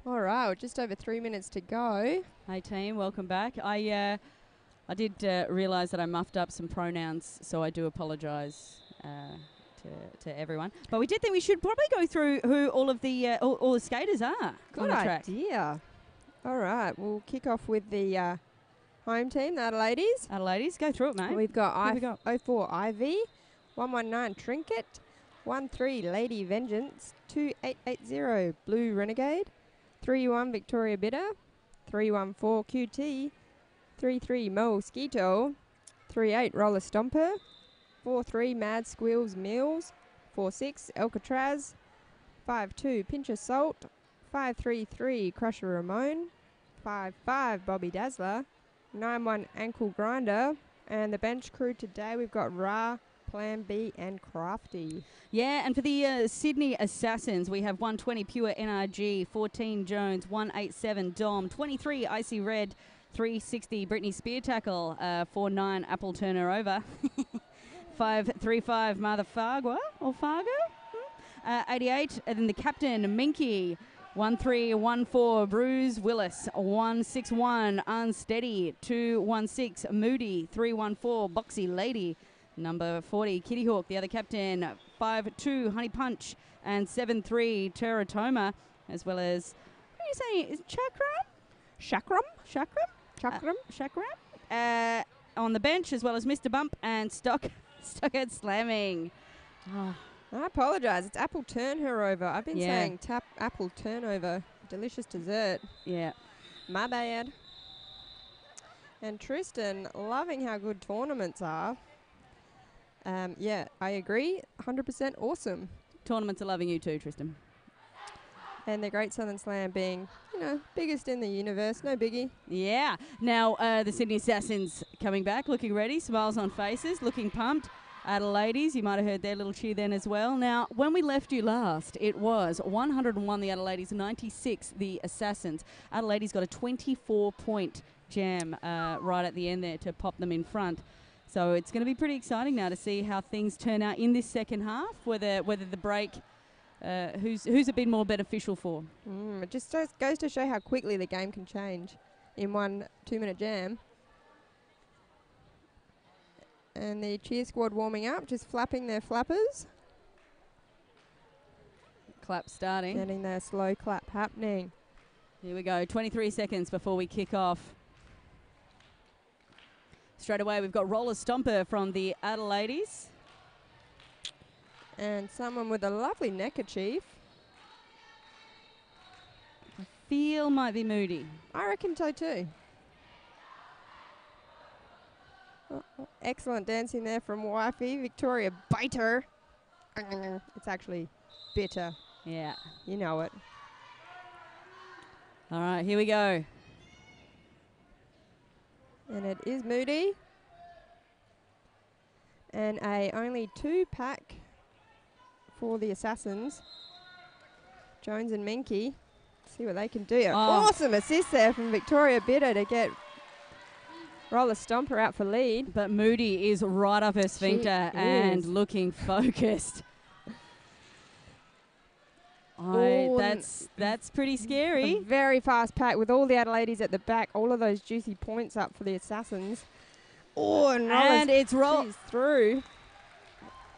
All right, just over 3 minutes to go.
Hey team, welcome back. I did realise that I muffed up some pronouns, so I do apologise to everyone. But we did think we should probably go through who all of the all the skaters are on the track.
Idea. All right, we'll kick off with the home team, the Adelaides.
Adelaides, go through it, mate.
We've got 04 Ivy, 119 Trinket, 13 Lady Vengeance, 2880 Blue Renegade, 31 Victoria Bitter, 314 QT, 33 Mosquito, 38 Roller Stomper, 43 Mad Squills Mills, 46 Alcatraz, 52 Pinch of Salt, 533 Crusher Ramon, 55 Bobby Dazzler, 91 Ankle Grinder, and the bench crew today we've got Ra, Plan B and Crafty.
Yeah, and for the Sydney Assassins, we have 120 Pure NRG, 14 Jones, 187 Dom, 23 Icy Red, 360 Brittany Spear Tackle, 49 Apple Turner Over, 535 Mother Fargo, 88, and then the captain Minky, 1314 Bruce Willis, 161 Unsteady, 216 Moody, 314 Boxy Lady, number 40 Kitty Hawk, the other captain, 52 Honey Punch, and 73 Teratoma, as well as, what are you saying, is Chakram on the bench, as well as Mr. Bump and Stockhead Slamming. Oh.
I apologise, it's Apple Turn Her Over. I've been saying Apple Turnover, delicious dessert.
Yeah.
My bad. And Tristan, loving how good tournaments are. Yeah, I agree, 100% awesome.
Tournaments are loving you too, Tristan.
And the Great Southern Slam being, biggest in the universe, no biggie.
Yeah. Now, the Sydney Assassins coming back, looking ready, smiles on faces, looking pumped. Adelaides, you might have heard their little cheer then as well. Now, when we left you last, it was 101 the Adelaides, 96 the Assassins. Adelaides got a 24-point jam right at the end there to pop them in front. So it's going to be pretty exciting now to see how things turn out in this second half, whether the break, who's it been more beneficial for.
It just goes to show how quickly the game can change in 1 2-minute jam. And the cheer squad warming up, just flapping their flappers.
Clap starting.
Getting their slow clap happening.
Here we go, 23 seconds before we kick off. Straight away, we've got Roller Stomper from the Adelaides.
And someone with a lovely neckerchief.
I feel might be Moody.
I reckon so too. Excellent dancing there from Wifey. Victoria Biter. It's actually bitter.
Yeah.
You know it.
All right, here we go.
And it is Moody. And a only 2-pack for the Assassins. Jones and Minky. See what they can do.
Oh.
Awesome assist there from Victoria Bitter to get Roller Stomper out for lead.
But Moody is right up her sphincter and looking focused. That's pretty scary.
A very fast pack with all the Adelaides at the back. All of those juicy points up for the Assassins. Oh, and
it's rolled
through.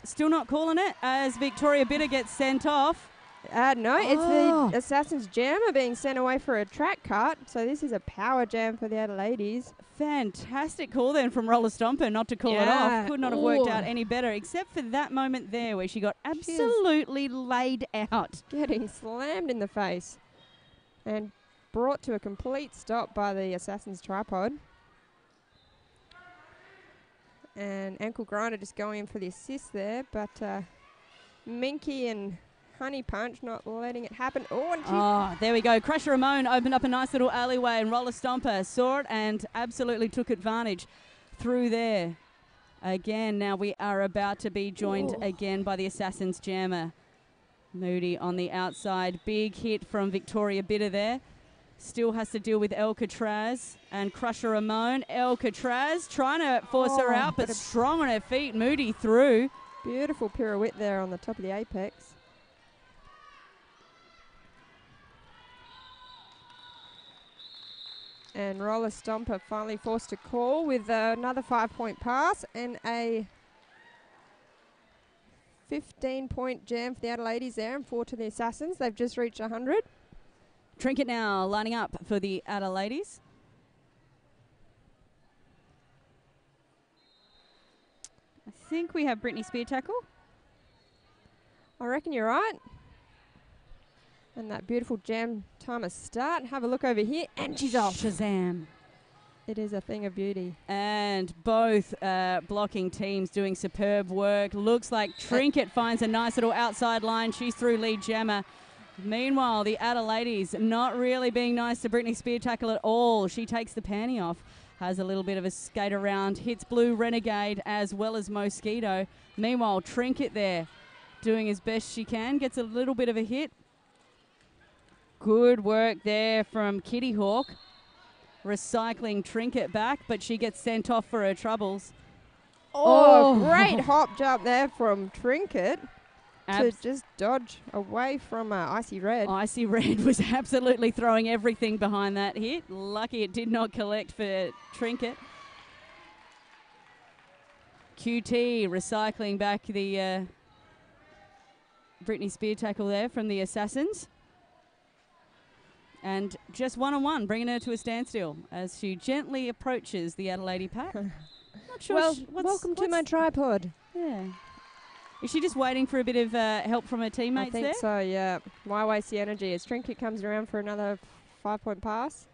Still not calling it as Victoria Bitter gets sent off.
No, it's the Assassin's Jammer being sent away for a track cut. So this is a power jam for the Adelaides.
Fantastic call then from Roller Stomper not to call it off. Could not have worked out any better, except for that moment there where she got absolutely laid out.
Getting slammed in the face and brought to a complete stop by the Assassin's tripod. And Ankle Grinder just going in for the assist there, but Minky and Honey Punch not letting it happen.
There we go. Crusher Ramon opened up a nice little alleyway and Roller Stomper saw it and absolutely took advantage through there. Again, now we are about to be joined again by the Assassin's Jammer. Moody on the outside. Big hit from Victoria Bitter there. Still has to deal with Alcatraz and Crusher Ramon. Alcatraz trying to force her out, but strong on her feet. Moody through.
Beautiful pirouette there on the top of the apex. And Roller Stomper finally forced a call with another 5-point pass and a 15-point jam for the Adelaides there and 4 to the Assassins. They've just reached 100.
Trinket now lining up for the Adelaides. I think we have Brittany Spear tackle.
I reckon you're right. And that beautiful jam timer start. Have a look over here. And she's off.
Shazam.
It is a thing of beauty.
And both blocking teams doing superb work. Looks like Trinket finds a nice little outside line. She's through lead jammer. Meanwhile, the Adelaides not really being nice to Brittany Spear tackle at all. She takes the panty off. Has a little bit of a skate around. Hits Blue Renegade as well as Mosquito. Meanwhile, Trinket there doing as best she can. Gets a little bit of a hit. Good work there from Kitty Hawk. Recycling Trinket back, but she gets sent off for her troubles.
Oh, great hop jump there from Trinket to just dodge away from Icy Red.
Icy Red was absolutely throwing everything behind that hit. Lucky it did not collect for Trinket. QT recycling back the Brittany Spear tackle there from the Assassins. And just one-on-one, bringing her to a standstill as she gently approaches the Adelaide pack. Not sure.
Well, welcome to my tripod.
Yeah. Is she just waiting for a bit of help from her teammates there?
I think so, yeah. Why waste the energy as Trinket comes around for another 5-point pass.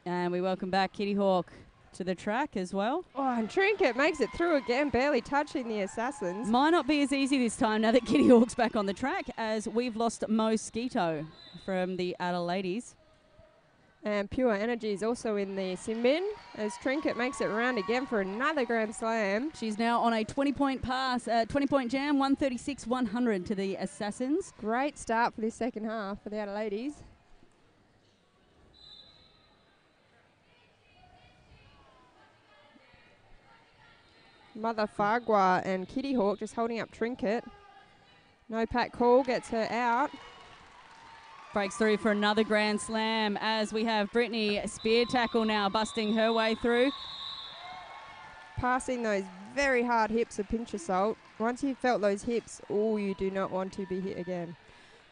And we welcome back Kitty Hawk to the track as well.
Oh, and Trinket makes it through again, barely touching the Assassins.
Might not be as easy this time now that Kitty Hawk's back on the track, as we've lost Mosquito from the Adelaides.
And Pure Energy is also in the sin bin as Trinket makes it around again for another Grand Slam.
She's now on a 20-point pass, 20-point jam, 136-100 to the Assassins.
Great start for this second half for the Adelaides. Mother Fargua and Kitty Hawk just holding up Trinket. No pack call, gets her out.
Breaks through for another Grand Slam as we have Brittany Spear tackle now busting her way through.
Passing those very hard hips a pinch of salt. Once you've felt those hips, you do not want to be hit again.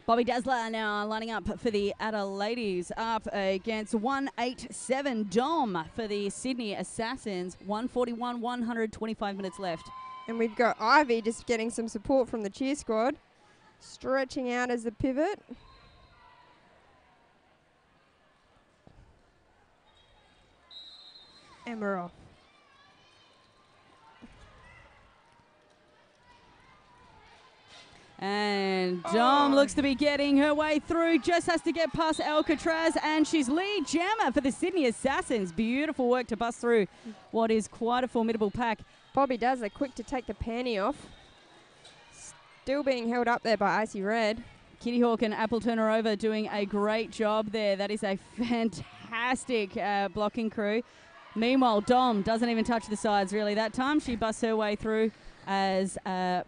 Bobby Dazzler now lining up for the Adelaides, up against 187 Dom for the Sydney Assassins. 141, 125 minutes left.
And we've got Ivy just getting some support from the cheer squad. Stretching out as the pivot. And we're off.
And Dom looks to be getting her way through, just has to get past Alcatraz, and she's lead jammer for the Sydney Assassins. Beautiful work to bust through what is quite a formidable pack.
Bobby Dazzler quick to take the panty off. Still being held up there by Icy Red.
Kitty Hawk and Apple Turner over doing a great job there. That is a fantastic blocking crew. Meanwhile, Dom doesn't even touch the sides really that time. She busts her way through as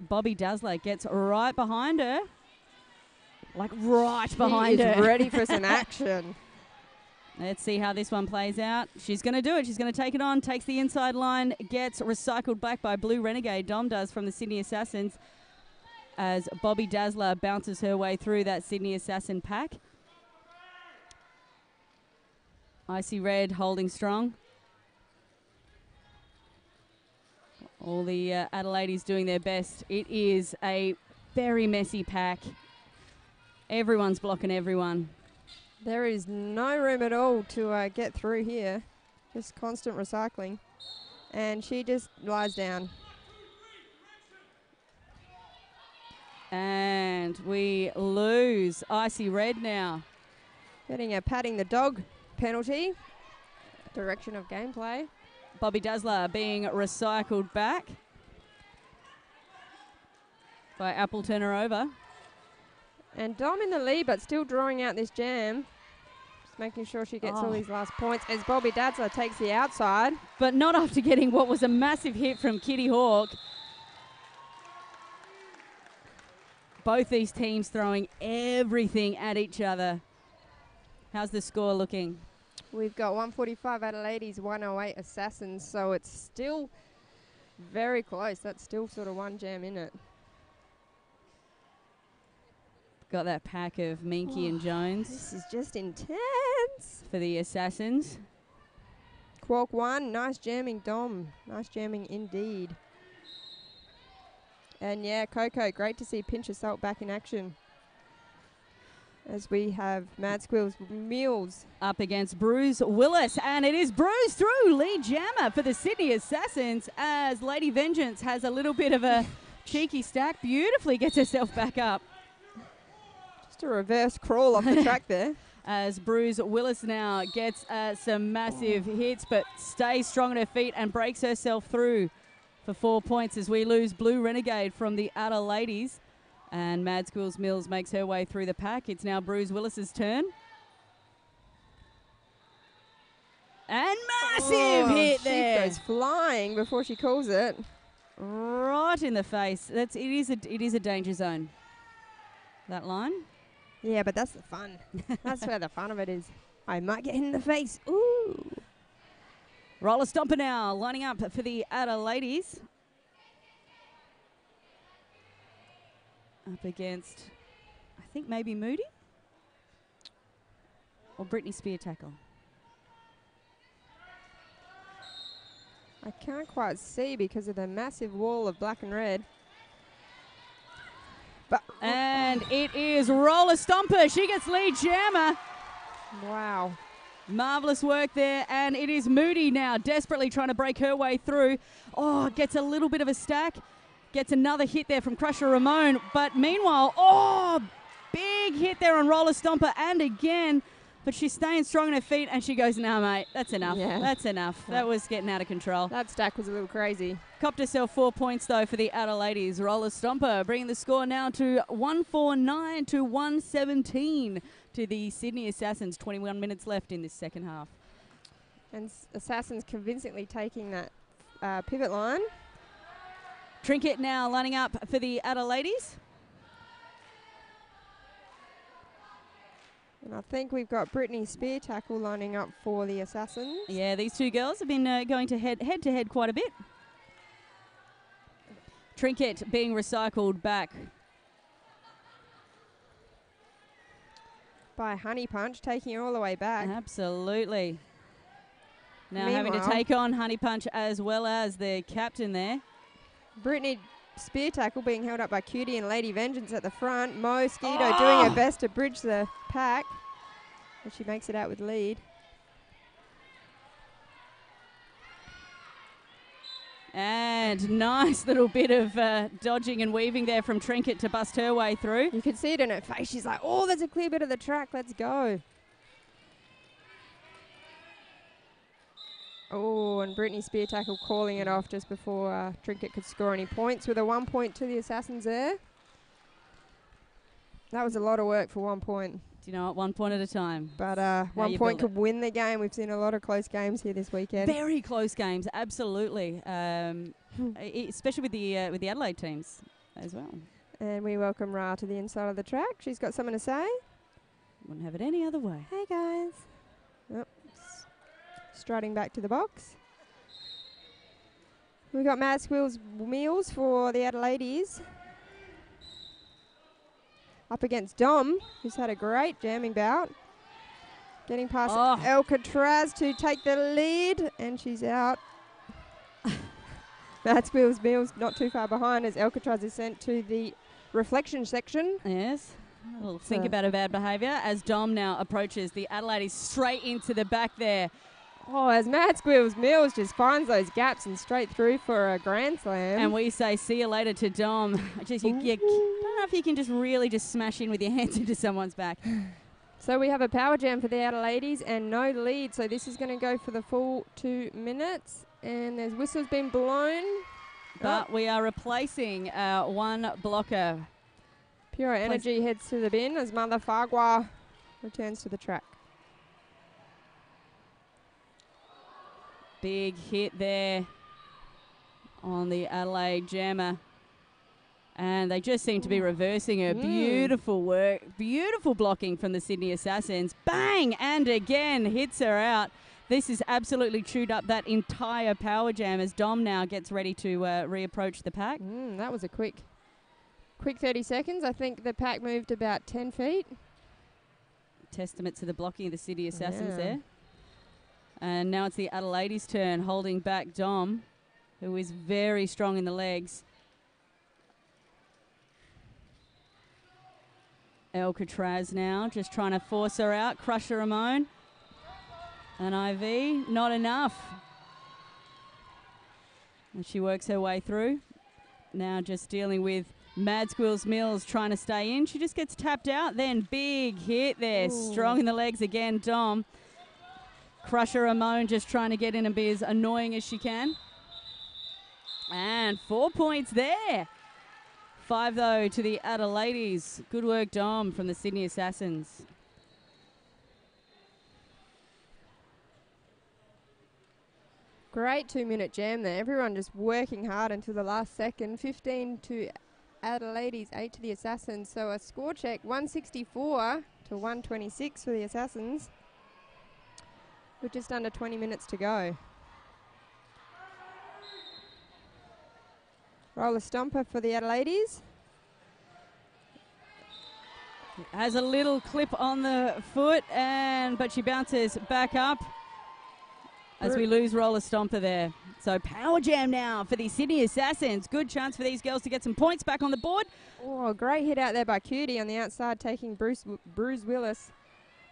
Bobby Dazzler gets right behind her. Like right behind her.
She's ready for some action.
Let's see how this one plays out. She's going to do it. She's going to take it on. Takes the inside line. Gets recycled back by Blue Renegade. Dom does from the Sydney Assassins as Bobby Dazzler bounces her way through that Sydney Assassin pack. Icy Red holding strong. All the Adelaides doing their best. It is a very messy pack. Everyone's blocking everyone.
There is no room at all to get through here. Just constant recycling. And she just lies down.
And we lose Icy Red now.
Getting a patting the dog penalty. Direction of gameplay.
Bobby Dazzler being recycled back by Apple Turner over.
And Dom in the lead, but still drawing out this jam. Just making sure she gets all these last points as Bobby Dazzler takes the outside.
But not after getting what was a massive hit from Kitty Hawk. Both these teams throwing everything at each other. How's the score looking?
We've got 145 Adelaides, 108 Assassins, so it's still very close. That's still sort of one jam in it.
Got that pack of Minky and Jones.
This is just intense.
For the Assassins.
Quark 1, nice jamming, Dom. Nice jamming indeed. And yeah, Coco, great to see Pinch of Salt back in action. As we have Mad Squills Mills
up against Bruce Willis, and it is Bruce through lead jammer for the Sydney Assassins as Lady Vengeance has a little bit of a cheeky stack, beautifully gets herself back up.
Just a reverse crawl off the track there.
As Bruce Willis now gets some massive hits, but stays strong on her feet and breaks herself through for 4 points as we lose Blue Renegade from the Adelaides. And Mad Squills Mills makes her way through the pack. It's now Bruce Willis's turn. And massive hit there.
She goes flying before she calls it.
Right in the face. It is a danger zone. That line.
Yeah, but that's the fun. That's where the fun of it is. I might get hit in the face. Ooh.
Roller Stomper now lining up for the Adelaides. Up against, I think maybe Moody or Britney Spear tackle.
I can't quite see because of the massive wall of black and red.
And it is Roller Stomper. She gets lead jammer.
Wow.
Marvellous work there. And it is Moody now desperately trying to break her way through. Oh, gets a little bit of a stack. Gets another hit there from Crusher Ramon. But meanwhile, big hit there on Roller Stomper. And again, but she's staying strong on her feet. And she goes, nah, mate, that's enough.
Yeah.
That's enough. That was getting out of control.
That stack was a little crazy.
Copped herself 4 points, though, for the Adelaides. Roller Stomper bringing the score now to 149 to 117 to the Sydney Assassins. 21 minutes left in this second half.
And Assassins convincingly taking that pivot line.
Trinket now lining up for the Adelaides.
And I think we've got Brittany Spear tackle lining up for the Assassins.
Yeah, these two girls have been going to head-to-head quite a bit. Trinket being recycled back
by Honey Punch, taking her all the way back.
Absolutely. Now
Meanwhile,
having to take on Honey Punch as well as the captain there.
Brittany Spear tackle being held up by Cutie and Lady Vengeance at the front. Mosquito doing her best to bridge the pack. And she makes it out with lead.
And nice little bit of dodging and weaving there from Trinket to bust her way through.
You can see it in her face. She's like, oh, there's a clear bit of the track. Let's go. Oh, and Brittany Spear tackle calling it off just before Trinket could score any points with a 1 point to the Assassins there. That was a lot of work for 1 point.
Do you know what? 1 point at a time.
But 1 point could win the game. We've seen a lot of close games here this weekend.
Very close games, absolutely. Especially with the Adelaide teams as well.
And we welcome Ra to the inside of the track. She's got something to say.
Wouldn't have it any other way.
Hey, guys. Oh, striding back to the box. We've got Mad Squills Meals for the Adelaides. Up against Dom, who's had a great jamming bout. Getting past Alcatraz to take the lead, and she's out. Mad Squills Meals not too far behind as Alcatraz is sent to the reflection section.
Yes. We'll think about her bad behaviour as Dom now approaches the Adelaides straight into the back there.
Oh, as Mad Squills Mills just finds those gaps and straight through for a grand slam.
And we say see you later to Dom. Just, you don't know if you can just really just smash in with your hands into someone's back.
So we have a power jam for the Adelaides and no lead. So this is going to go for the full 2 minutes. And there's whistles been blown.
But we are replacing one blocker.
Pure Energy heads to the bin as Mother Fagua returns to the track. Big
Hit there on the Adelaide jammer. And they just seem to be reversing her. Beautiful work. Beautiful blocking from the Sydney Assassins. Bang! And again hits her out. This is absolutely chewed up that entire power jam as Dom now gets ready to reapproach the pack.
That was a quick 30 seconds. I think the pack moved about 10 feet.
Testament to the blocking of the Sydney Assassins there. And now it's the Adelaide's turn, holding back Dom, who is very strong in the legs. Alcatraz now just trying to force her out. Crusher Ramon. An IV, not enough. And she works her way through. Now just dealing with Mad Squills Mills trying to stay in. She just gets tapped out. Then big hit there. Ooh. Strong in the legs again, Dom. Crusher Ramon just trying to get in and be as annoying as she can. And 4 points there. 5, though, to the Adelaides. Good work, Dom, from the Sydney Assassins.
Great 2-minute jam there. Everyone just working hard until the last second. 15 to Adelaide's, 8 to the Assassins. So a score check, 164 to 126 for the Assassins, with just under 20 minutes to go. Roller Stomper for the Adelaides.
Has a little clip on the foot, but she bounces back up as we lose Roller Stomper there. So power jam now for the Sydney Assassins. Good chance for these girls to get some points back on the board.
Oh, great hit out there by Cutie on the outside, taking Bruce Willis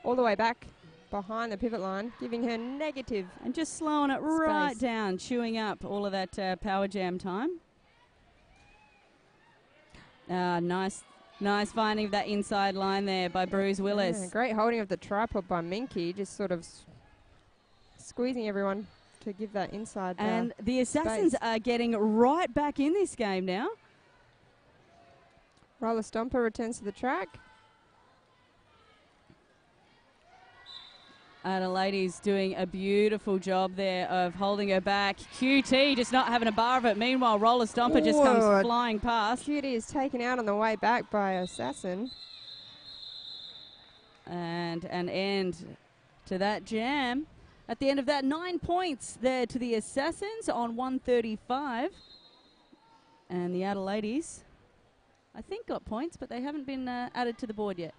all the way back behind the pivot line, giving her negative.
And just slowing it right down, chewing up all of that power jam time. Nice finding of that inside line there by Bruce Willis.
Yeah, great holding of the tripod by Minky, just sort of squeezing everyone to give that inside.
And the Assassins are getting right back in this game now.
Roller Stomper returns to the track.
Adelaide's doing a beautiful job there of holding her back. QT just not having a bar of it. Meanwhile, Roller Stomper just comes flying past.
QT is taken out on the way back by Assassin.
And an end to that jam. At the end of that, 9 points there to the Assassins on 135. And the Adelaides, I think, got points, but they haven't been added to the board yet.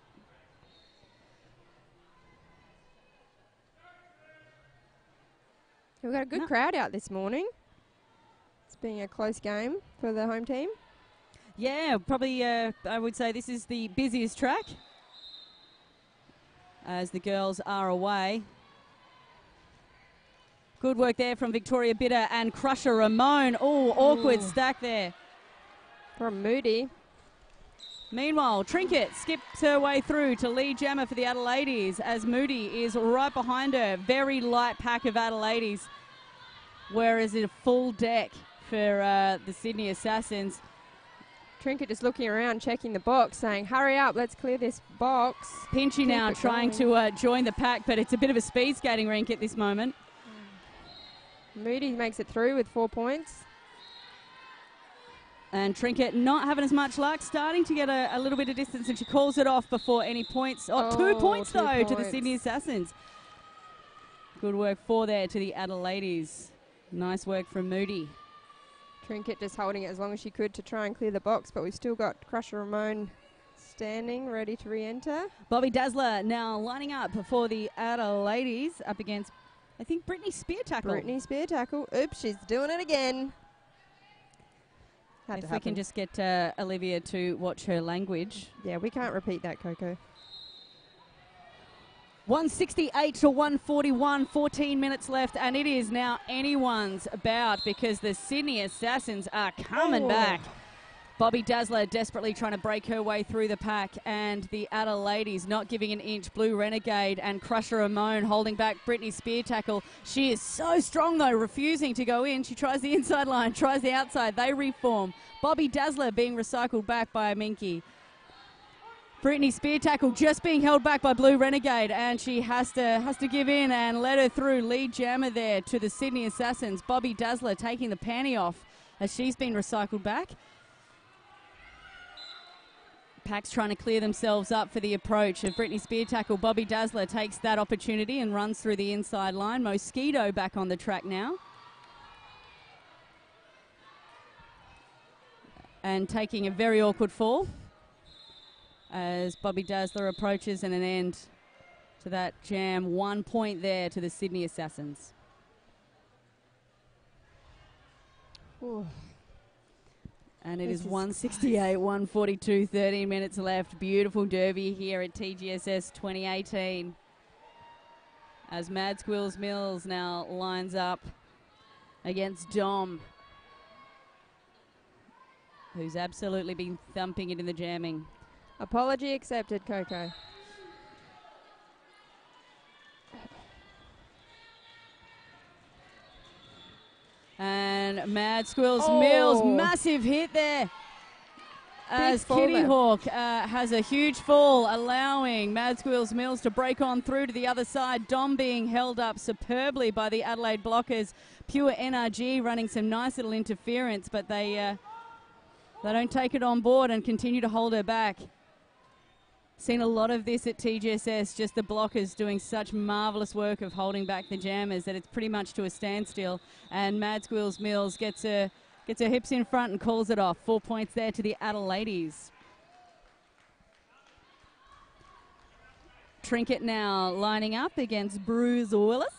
We've got a good crowd out this morning. It's been a close game for the home team.
Yeah, probably I would say this is the busiest track as the girls are away. Good work there from Victoria Bitter and Crusher Ramon. Oh, awkward stack there
from Moody.
Meanwhile, Trinket skips her way through to lead jammer for the Adelaides as Moody is right behind her. Very light pack of Adelaides, whereas it's a full deck for the Sydney Assassins.
Trinket just looking around, checking the box, saying, hurry up, let's clear this box.
Pinchy now trying to join the pack, but it's a bit of a speed skating rink at this moment.
Moody makes it through with 4 points.
And Trinket not having as much luck, starting to get a little bit of distance, and she calls it off before any points. 2 points, though, to the Sydney Assassins. Good work 4 there to the Adelaides. Nice work from Moody.
Trinket just holding it as long as she could to try and clear the box, but we've still got Crusher Ramon standing, ready to re-enter.
Bobby Dazzler now lining up for the Adelaides up against, I think, Brittany Spear Tackle.
Brittany Spear Tackle. Oops, she's doing it again.
If we can just get Olivia to watch her language.
Yeah, we can't repeat that, Coco.
168 to 141, 14 minutes left, and it is now anyone's bout because the Sydney Assassins are coming back. Bobby Dazzler desperately trying to break her way through the pack, and the Adelaides not giving an inch. Blue Renegade and Crusher Ramon holding back Brittany Spear Tackle. She is so strong, though, refusing to go in. She tries the inside line, tries the outside. They reform. Bobby Dazzler being recycled back by Minky. Brittany Spear Tackle just being held back by Blue Renegade, and she has to give in and let her through. Lead jammer there to the Sydney Assassins. Bobby Dazzler taking the panty off as she's been recycled back. Packs trying to clear themselves up for the approach of Brittany Spear tackle. Bobby Dazzler takes that opportunity and runs through the inside line. Mosquito back on the track now. And taking a very awkward fall as Bobby Dazzler approaches, and an end to that jam. 1 point there to the Sydney Assassins.
Ooh.
And it is 168, 142, 13 minutes left. Beautiful derby here at TGSS 2018. As Mad Squills Mills now lines up against Dom, who's absolutely been thumping it in the jamming.
Apology accepted, Coco.
And Mad Squills Mills, massive hit there. As Kitty Hawk has a huge fall, allowing Mad Squills Mills to break on through to the other side. Dom being held up superbly by the Adelaide blockers. Pure NRG running some nice little interference, but they don't take it on board and continue to hold her back. Seen a lot of this at TGSS, just the blockers doing such marvellous work of holding back the jammers that it's pretty much to a standstill. And Mad Squills Mills gets her hips in front and calls it off. 4 points there to the Adelaides. Trinket now lining up against Bruce Willis.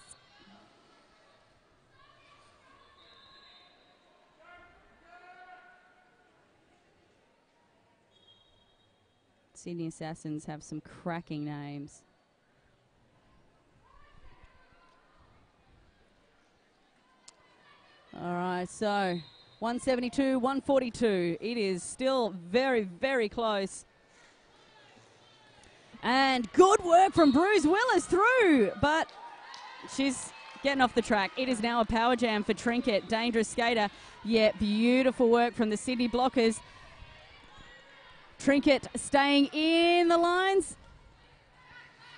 Sydney Assassins have some cracking names. All right, so 172, 142. It is still very, very close. And good work from Bruce Willis through, but she's getting off the track. It is now a power jam for Trinket. Dangerous skater, yet beautiful work from the Sydney blockers. Trinket staying in the lines.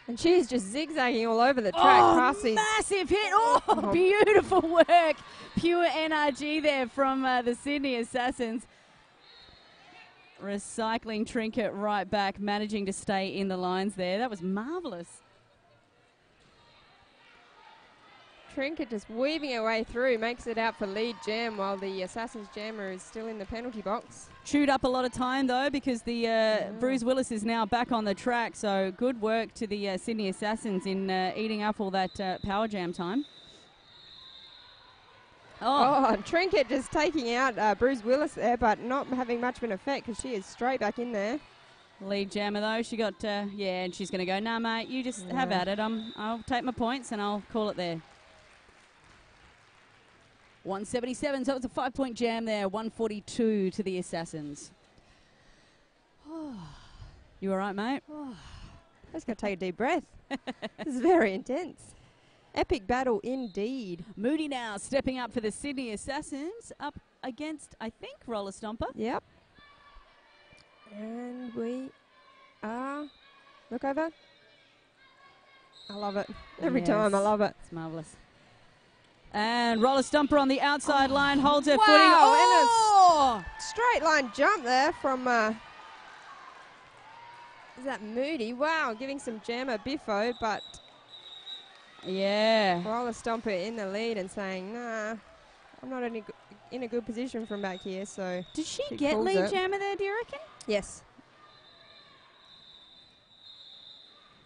And she's just zigzagging all over the track.
Massive hit. Oh, beautiful work. Pure NRG there from the Sydney Assassins. Recycling Trinket right back, managing to stay in the lines there. That was marvellous.
Trinket just weaving her way through, makes it out for lead jam while the Assassins jammer is still in the penalty box.
Chewed up a lot of time though, because the Bruce Willis is now back on the track, so good work to the Sydney Assassins in eating up all that power jam time.
Trinket just taking out Bruce Willis there, but not having much of an effect because she is straight back in there.
Lead jammer though, she got, and she's going to go, nah mate, you just have at it. I'll take my points and I'll call it there. 177, so it's a 5-point jam there. 142 to the Assassins. You all right, mate?
I just got to take a deep breath. This is very intense. Epic battle indeed.
Moody now stepping up for the Sydney Assassins, up against, I think, Roller Stomper.
Yep. And we are... Look over. I love it. Every time, I love it.
It's marvellous. And Roller Stomper on the outside line holds her footing.
And a straight line jump there from, is that Moody? Wow, giving some jammer biffo, but Roller Stomper in the lead and saying, nah, I'm not in a good position from back here, so...
Did she get lead jammer there, do you reckon?
Yes.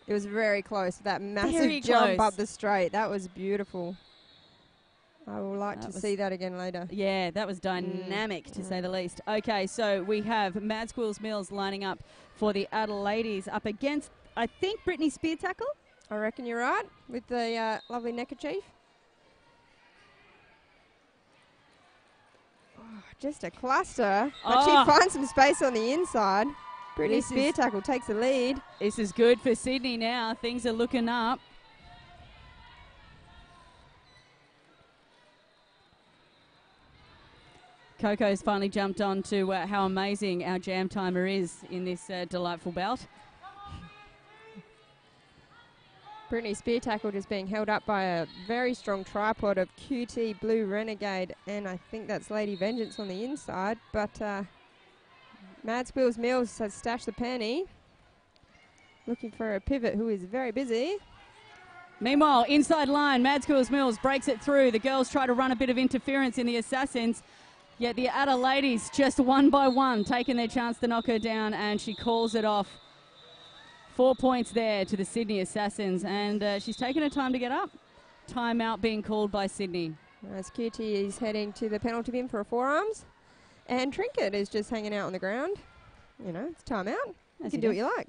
It was very close, that massive jump up the straight. That was beautiful. I would like to see that again later.
Yeah, that was dynamic, to say the least. Okay, so we have Mad Squills Mills lining up for the Adelaides up against, I think, Brittany Spear tackle.
I reckon you're right, with the lovely neckerchief. Just a cluster, but she finds some space on the inside. Brittany Spear tackle takes the lead.
This is good for Sydney now. Things are looking up. Coco's finally jumped on to how amazing our jam timer is in this delightful bout.
Brittany Spear tackle just being held up by a very strong tripod of QT Blue Renegade, and I think that's Lady Vengeance on the inside, but Mad Squills Mills has stashed the penny. Looking for a pivot who is very busy.
Meanwhile, inside line, Mad Schools Mills breaks it through. The girls try to run a bit of interference in the Assassins, yet the Adelaide ladies just one by one taking their chance to knock her down, and she calls it off. 4 points there to the Sydney Assassins, and she's taken her time to get up. Timeout being called by Sydney.
As QT is heading to the penalty bin for a forearms, and Trinket is just hanging out on the ground. You know, it's timeout. You can do what you like.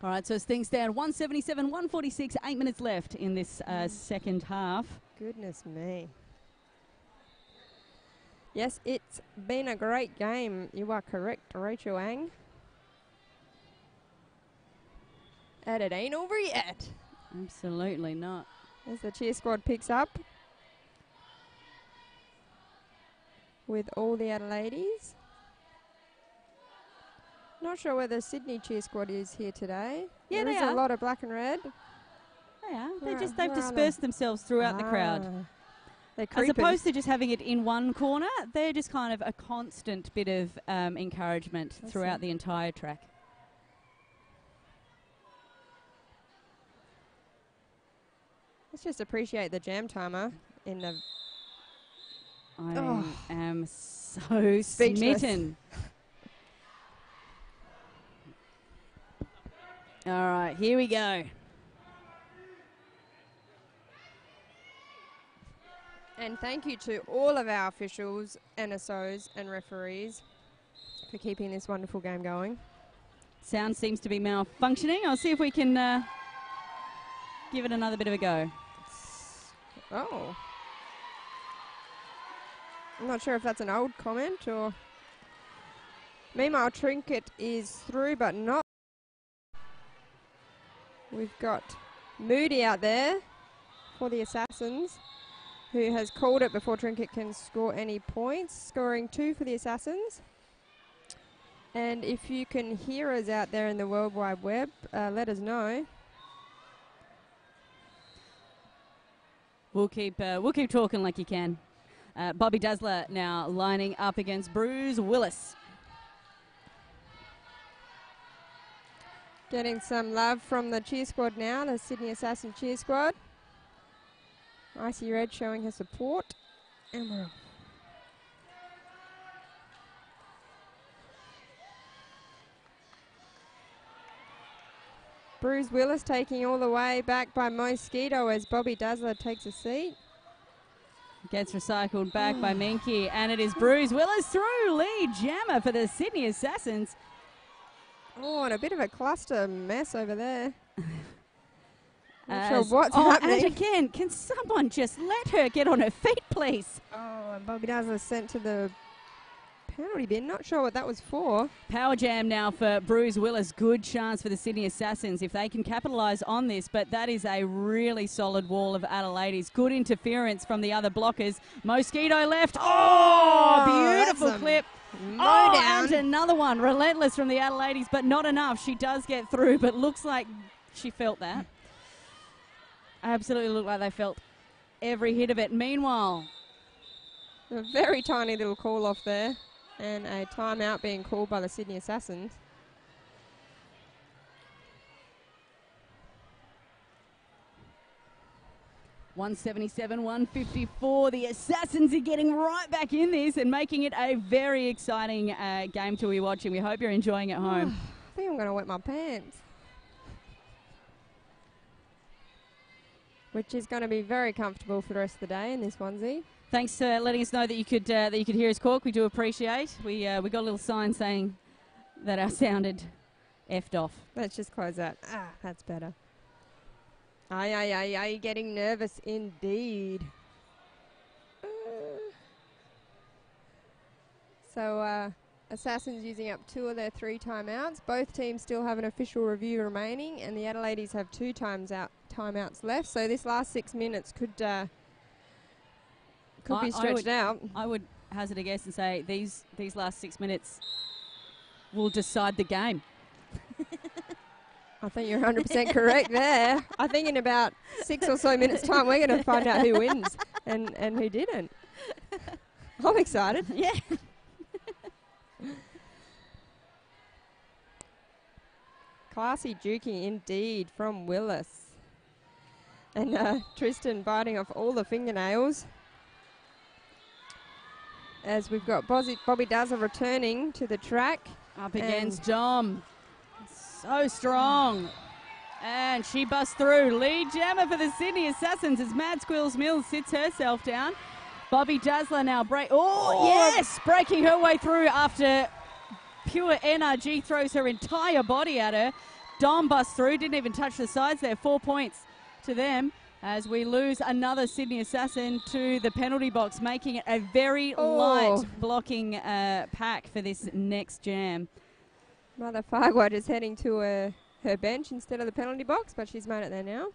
All right, so as things stand, 177, 146, 8 minutes left in this second half.
Goodness me. Yes, it's been a great game. You are correct, Rachel Ang. And it ain't over yet.
Absolutely not.
As the cheer squad picks up with all the Adelaides. Not sure whether Sydney cheer squad is here today.
Yeah,
there is a lot of black and red.
They are. They've dispersed themselves throughout the crowd. As opposed to just having it in one corner, they're just kind of a constant bit of encouragement throughout the entire track.
Let's just appreciate the jam timer in the...
I am so smitten. All right, here we go.
And thank you to all of our officials, NSOs and referees for keeping this wonderful game going.
Sound seems to be malfunctioning. I'll see if we can give it another bit of a go.
Oh. I'm not sure if that's an old comment or... Meanwhile, Trinket is through but not. We've got Moody out there for the Assassins, who has called it before Trinket can score any points, scoring 2 for the Assassins. And if you can hear us out there in the World Wide Web, let us know.
We'll keep talking like you can. Bobby Dazzler now lining up against Bruce Willis.
Getting some love from the cheer squad now, the Sydney Assassin cheer squad. Icy Red showing her support. And we're off. Bruce Willis taking all the way back by Mosquito as Bobby Dazzler takes a seat.
Gets recycled back by Minky, and it is Bruce Willis through lead jammer for the Sydney Assassins.
Oh, and a bit of a cluster mess over there. Not sure what's happening.
And again, can someone just let her get on her feet, please?
Oh, and Bobby Dazzler sent to the penalty bin. Not sure what that was for.
Power jam now for Bruce Willis. Good chance for the Sydney Assassins if they can capitalise on this, but that is a really solid wall of Adelaides. Good interference from the other blockers. Mosquito left. Oh, beautiful clip. And another one. Relentless from the Adelaides, but not enough. She does get through, but looks like she felt that. Absolutely looked like they felt every hit of it. Meanwhile,
a very tiny little call off there, and a timeout being called by the Sydney Assassins.
.177, 154. The Assassins are getting right back in this and making it a very exciting game to be watching. We hope you're enjoying it at home.
I think I'm going to wet my pants. Which is going to be very comfortable for the rest of the day in this onesie.
Thanks for letting us know that you could hear us talk. We do appreciate. We got a little sign saying that our sound had effed off.
Let's just close that. That's better. Aye, getting nervous indeed. So Assassins using up 2 of their 3 timeouts. Both teams still have an official review remaining, and the Adelaides have 2 timeouts left. So this last 6 minutes could be stretched out.
I would hazard a guess and say these last 6 minutes will decide the game.
I think you're 100% correct there. I think in about 6 or so minutes' time, we're going to find out who wins and who didn't. I'm excited.
Yeah.
Classy juking indeed from Willis. And Tristan biting off all the fingernails. As we've got Bobby Dazzle returning to the track.
Up against Dom. So strong. And she busts through. Lead jammer for the Sydney Assassins as Mad Squills Mills sits herself down. Bobby Dazzler now yes! Breaking her way through after Pure NRG throws her entire body at her. Dom busts through. Didn't even touch the sides there. 4 points to them as we lose another Sydney Assassin to the penalty box, making it a very light blocking pack for this next jam.
Mother Fargua just heading to her bench instead of the penalty box, but she's made it there now.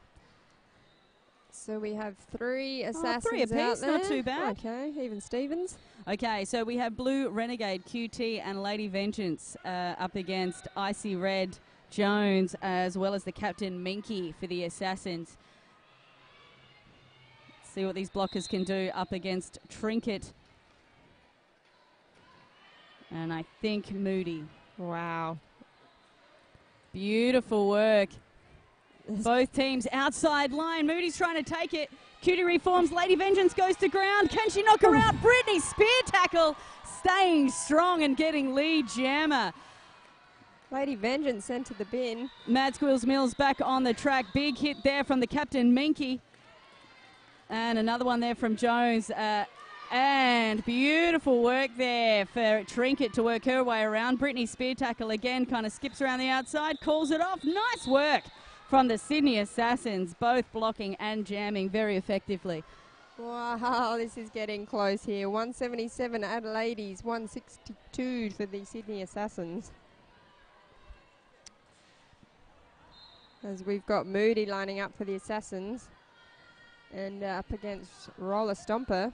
So we have 3 Assassins
3 apiece,
out there.
not too bad.
Okay, even Stevens.
Okay, so we have Blue Renegade, QT and Lady Vengeance up against Icy Red, Jones, as well as the Captain Minky for the Assassins. Let's see what these blockers can do up against Trinket. And I think Moody.
Wow.
Beautiful work. Both teams outside line. Moody's trying to take it. Cutie reforms. Lady Vengeance goes to ground. Can she knock her out? Brittany spear tackle. Staying strong and getting lead jammer.
Lady Vengeance sent to the bin.
Mad Squills Mills back on the track. Big hit there from the Captain Minky. And another one there from Jones. And beautiful work there for Trinket to work her way around. Brittany spear tackle again, kind of skips around the outside, calls it off. Nice work from the Sydney Assassins, both blocking and jamming very effectively.
Wow, this is getting close here. 177 Adelaide's, 162 for the Sydney Assassins. As we've got Moody lining up for the Assassins. And up against Roller Stomper.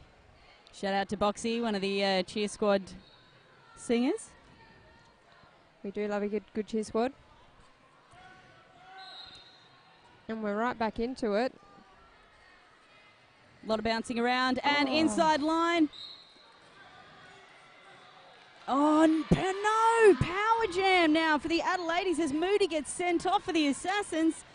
Shout out to Boxy, one of the cheer squad singers.
We do love a good cheer squad. And we're right back into it.
A lot of bouncing around and inside line. Oh, no, power jam now for the Adelaides as Moody gets sent off for the Assassins.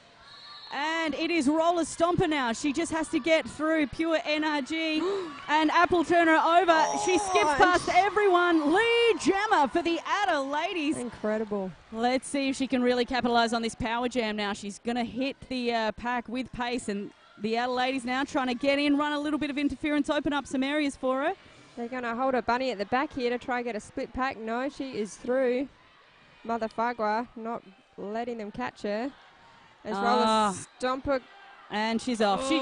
And it is Roller Stomper now. She just has to get through Pure NRG and Apple turn her over. She skips past everyone. Lead jammer for the Adelaides.
Incredible.
Let's see if she can really capitalise on this power jam now. She's going to hit the pack with pace, and the Adelaides now trying to get in, run a little bit of interference, open up some areas for her.
They're going to hold her bunny at the back here to try and get a split pack. No, she is through. Mother Fargua not letting them catch her. As Roller Stomper.
And she's off. She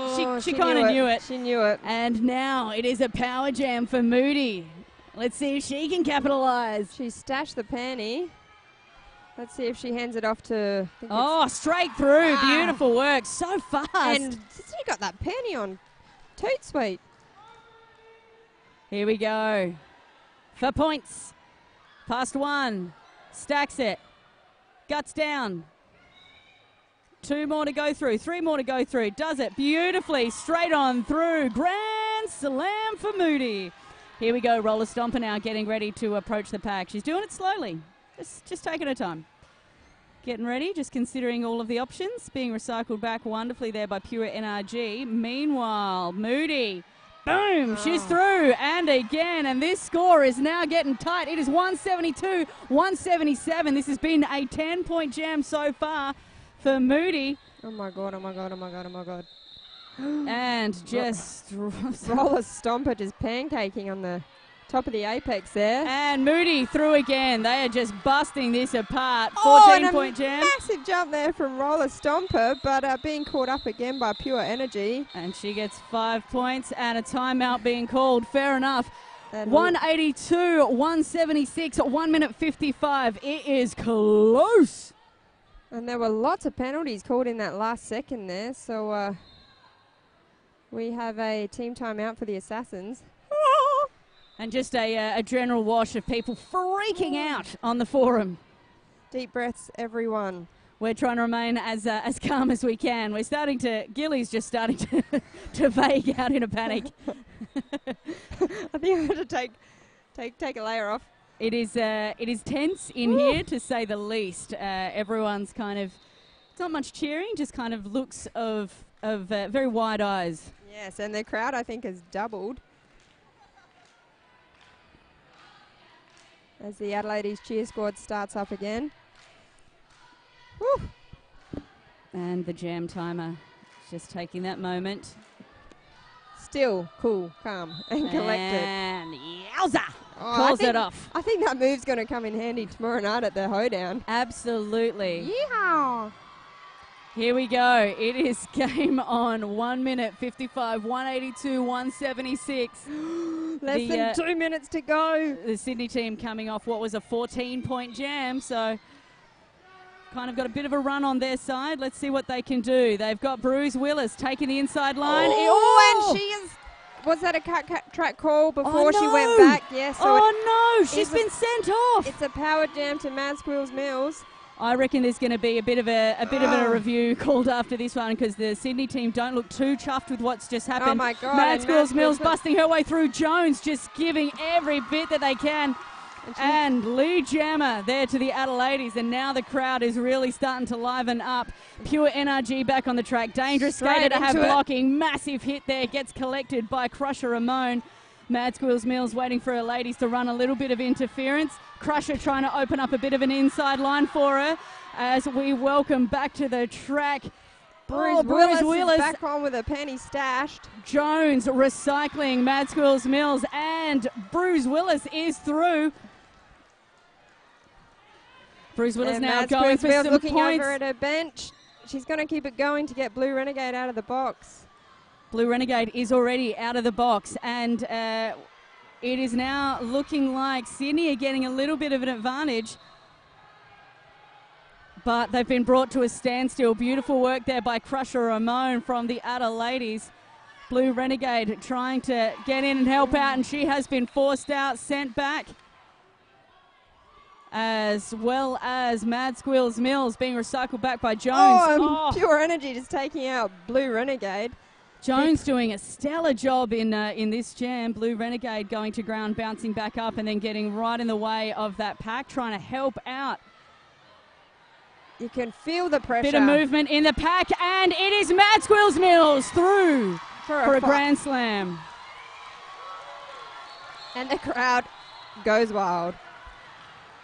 kind of knew it.
She knew it.
And now it is a power jam for Moody. Let's see if she can capitalise.
She stashed the panty. Let's see if she hands it off to...
straight through. Wow. Beautiful work. So fast.
And she got that panty on. Toot sweet.
Here we go. For points. Past 1. Stacks it. Guts down. 2 more to go through. 3 more to go through. Does it beautifully. Straight on through. Grand slam for Moody. Here we go. Roller Stomper now getting ready to approach the pack. She's doing it slowly. Just taking her time. Getting ready. Just considering all of the options. Being recycled back wonderfully there by Pure NRG. Meanwhile, Moody. Boom. She's through. And again. And this score is now getting tight. It is 172-177. This has been a 10-point jam so far for Moody.
Oh my God, oh my God, oh my God, oh my God.
And just...
Roller Stomper just pancaking on the top of the apex there.
And Moody through again. They are just busting this apart. 14-point jam.
Massive jump there from Roller Stomper, but being caught up again by Pure Energy.
And she gets 5 points and a timeout being called. Fair enough. 182, 176, 1 minute 55. It is close.
And there were lots of penalties called in that last second there. So we have a team timeout for the Assassins.
And just a general wash of people freaking out on the forum.
Deep breaths, everyone.
We're trying to remain as calm as we can. We're starting to... Gilly's just starting to vague out in a panic.
I think I have to take a layer off.
It is tense in here, to say the least. Everyone's kind of, it's not much cheering, just kind of looks of very wide eyes.
Yes, and the crowd, I think, has doubled as the Adelaide's cheer squad starts up again. Woo.
And the jam timer just taking that moment.
Still cool, calm, and collected.
And yowza!
Oh,
Calls it off.
I think that move's going to come in handy tomorrow night at the hoedown.
Absolutely.
Yeehaw!
Here we go. It is game on. 1 minute 55, 182, 176.
Less than 2 minutes to go.
The Sydney team coming off what was a 14-point jam, so kind of got a bit of a run on their side. Let's see what they can do. They've got Bruce Willis taking the inside line.
Oh, and she is... Was that a cut track call before she went back? Yes. So
no, she's been sent off.
It's a power jam to Mad Squills Mills.
I reckon there's going to be a bit of a review called after this one, because the Sydney team don't look too chuffed with what's just happened.
Oh my God!
Mad Squills Mills busting her way through. Jones just giving every bit that they can. And Lee Jammer there to the Adelaides, and now the crowd is really starting to liven up. Pure NRG back on the track. Dangerous skater to have blocking. Massive hit there. Gets collected by Crusher Ramon. Mad Squills Mills waiting for her ladies to run a little bit of interference. Crusher trying to open up a bit of an inside line for her as we welcome back to the track.
Bruce Willis is back on with a penny stashed.
Jones recycling Mad Squills Mills, and Bruce Willis is through. Bruce Willis now going for some
looking
points.
Over at her bench. She's going to keep it going to get Blue Renegade out of the box.
Blue Renegade is already out of the box, and it is now looking like Sydney are getting a little bit of an advantage, but they've been brought to a standstill. Beautiful work there by Crusher Ramon from the Adelaides. Blue Renegade trying to get in and help out, and she has been forced out, sent back, as well as Mad Squills Mills being recycled back by Jones.
Pure Energy just taking out Blue Renegade.
Jones doing a stellar job in this jam. Blue Renegade going to ground, bouncing back up, and then getting right in the way of that pack, trying to help out.
You can feel the pressure.
Bit of movement in the pack, and it is Mad Squills Mills through for a grand slam.
And the crowd goes wild.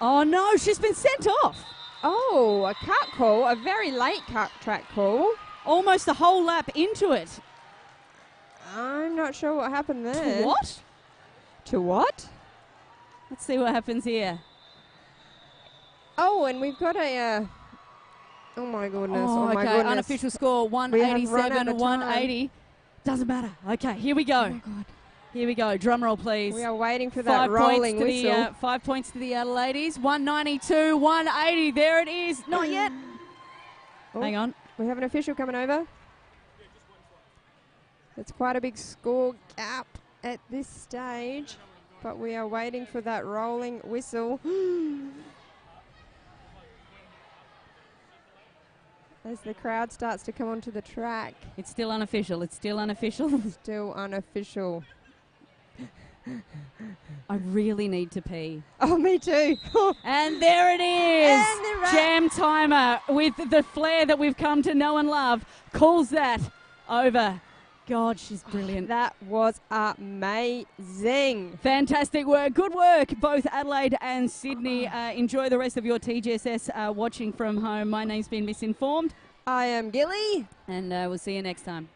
Oh no, she's been sent off.
Oh, a cut call, a very late cut track call.
Almost a whole lap into it.
I'm not sure what happened there.
To what?
To what?
Let's see what happens here.
Oh, and we've got a... oh my goodness,
oh my
goodness.
Unofficial score, 187, 180. Doesn't matter. Okay, here we go.
Oh my God.
Here we go. Drum roll, please.
We are waiting for that rolling whistle.
5 points to the Adelaides. 192, 180. There it is. Not yet.
Oh,
hang on.
We have an official coming over. It's quite a big score gap at this stage, but we are waiting for that rolling whistle. As the crowd starts to come onto the track.
It's still unofficial. It's still unofficial.
Still unofficial.
I really need to pee.
Oh, me too.
And there it is. Jam timer with the flair that we've come to know and love calls that over. God, she's brilliant.
That was amazing.
Fantastic work. Good work, both Adelaide and Sydney. Enjoy the rest of your TGSS watching from home. My name's been Misinformed.
I am Gilly.
And we'll see you next time.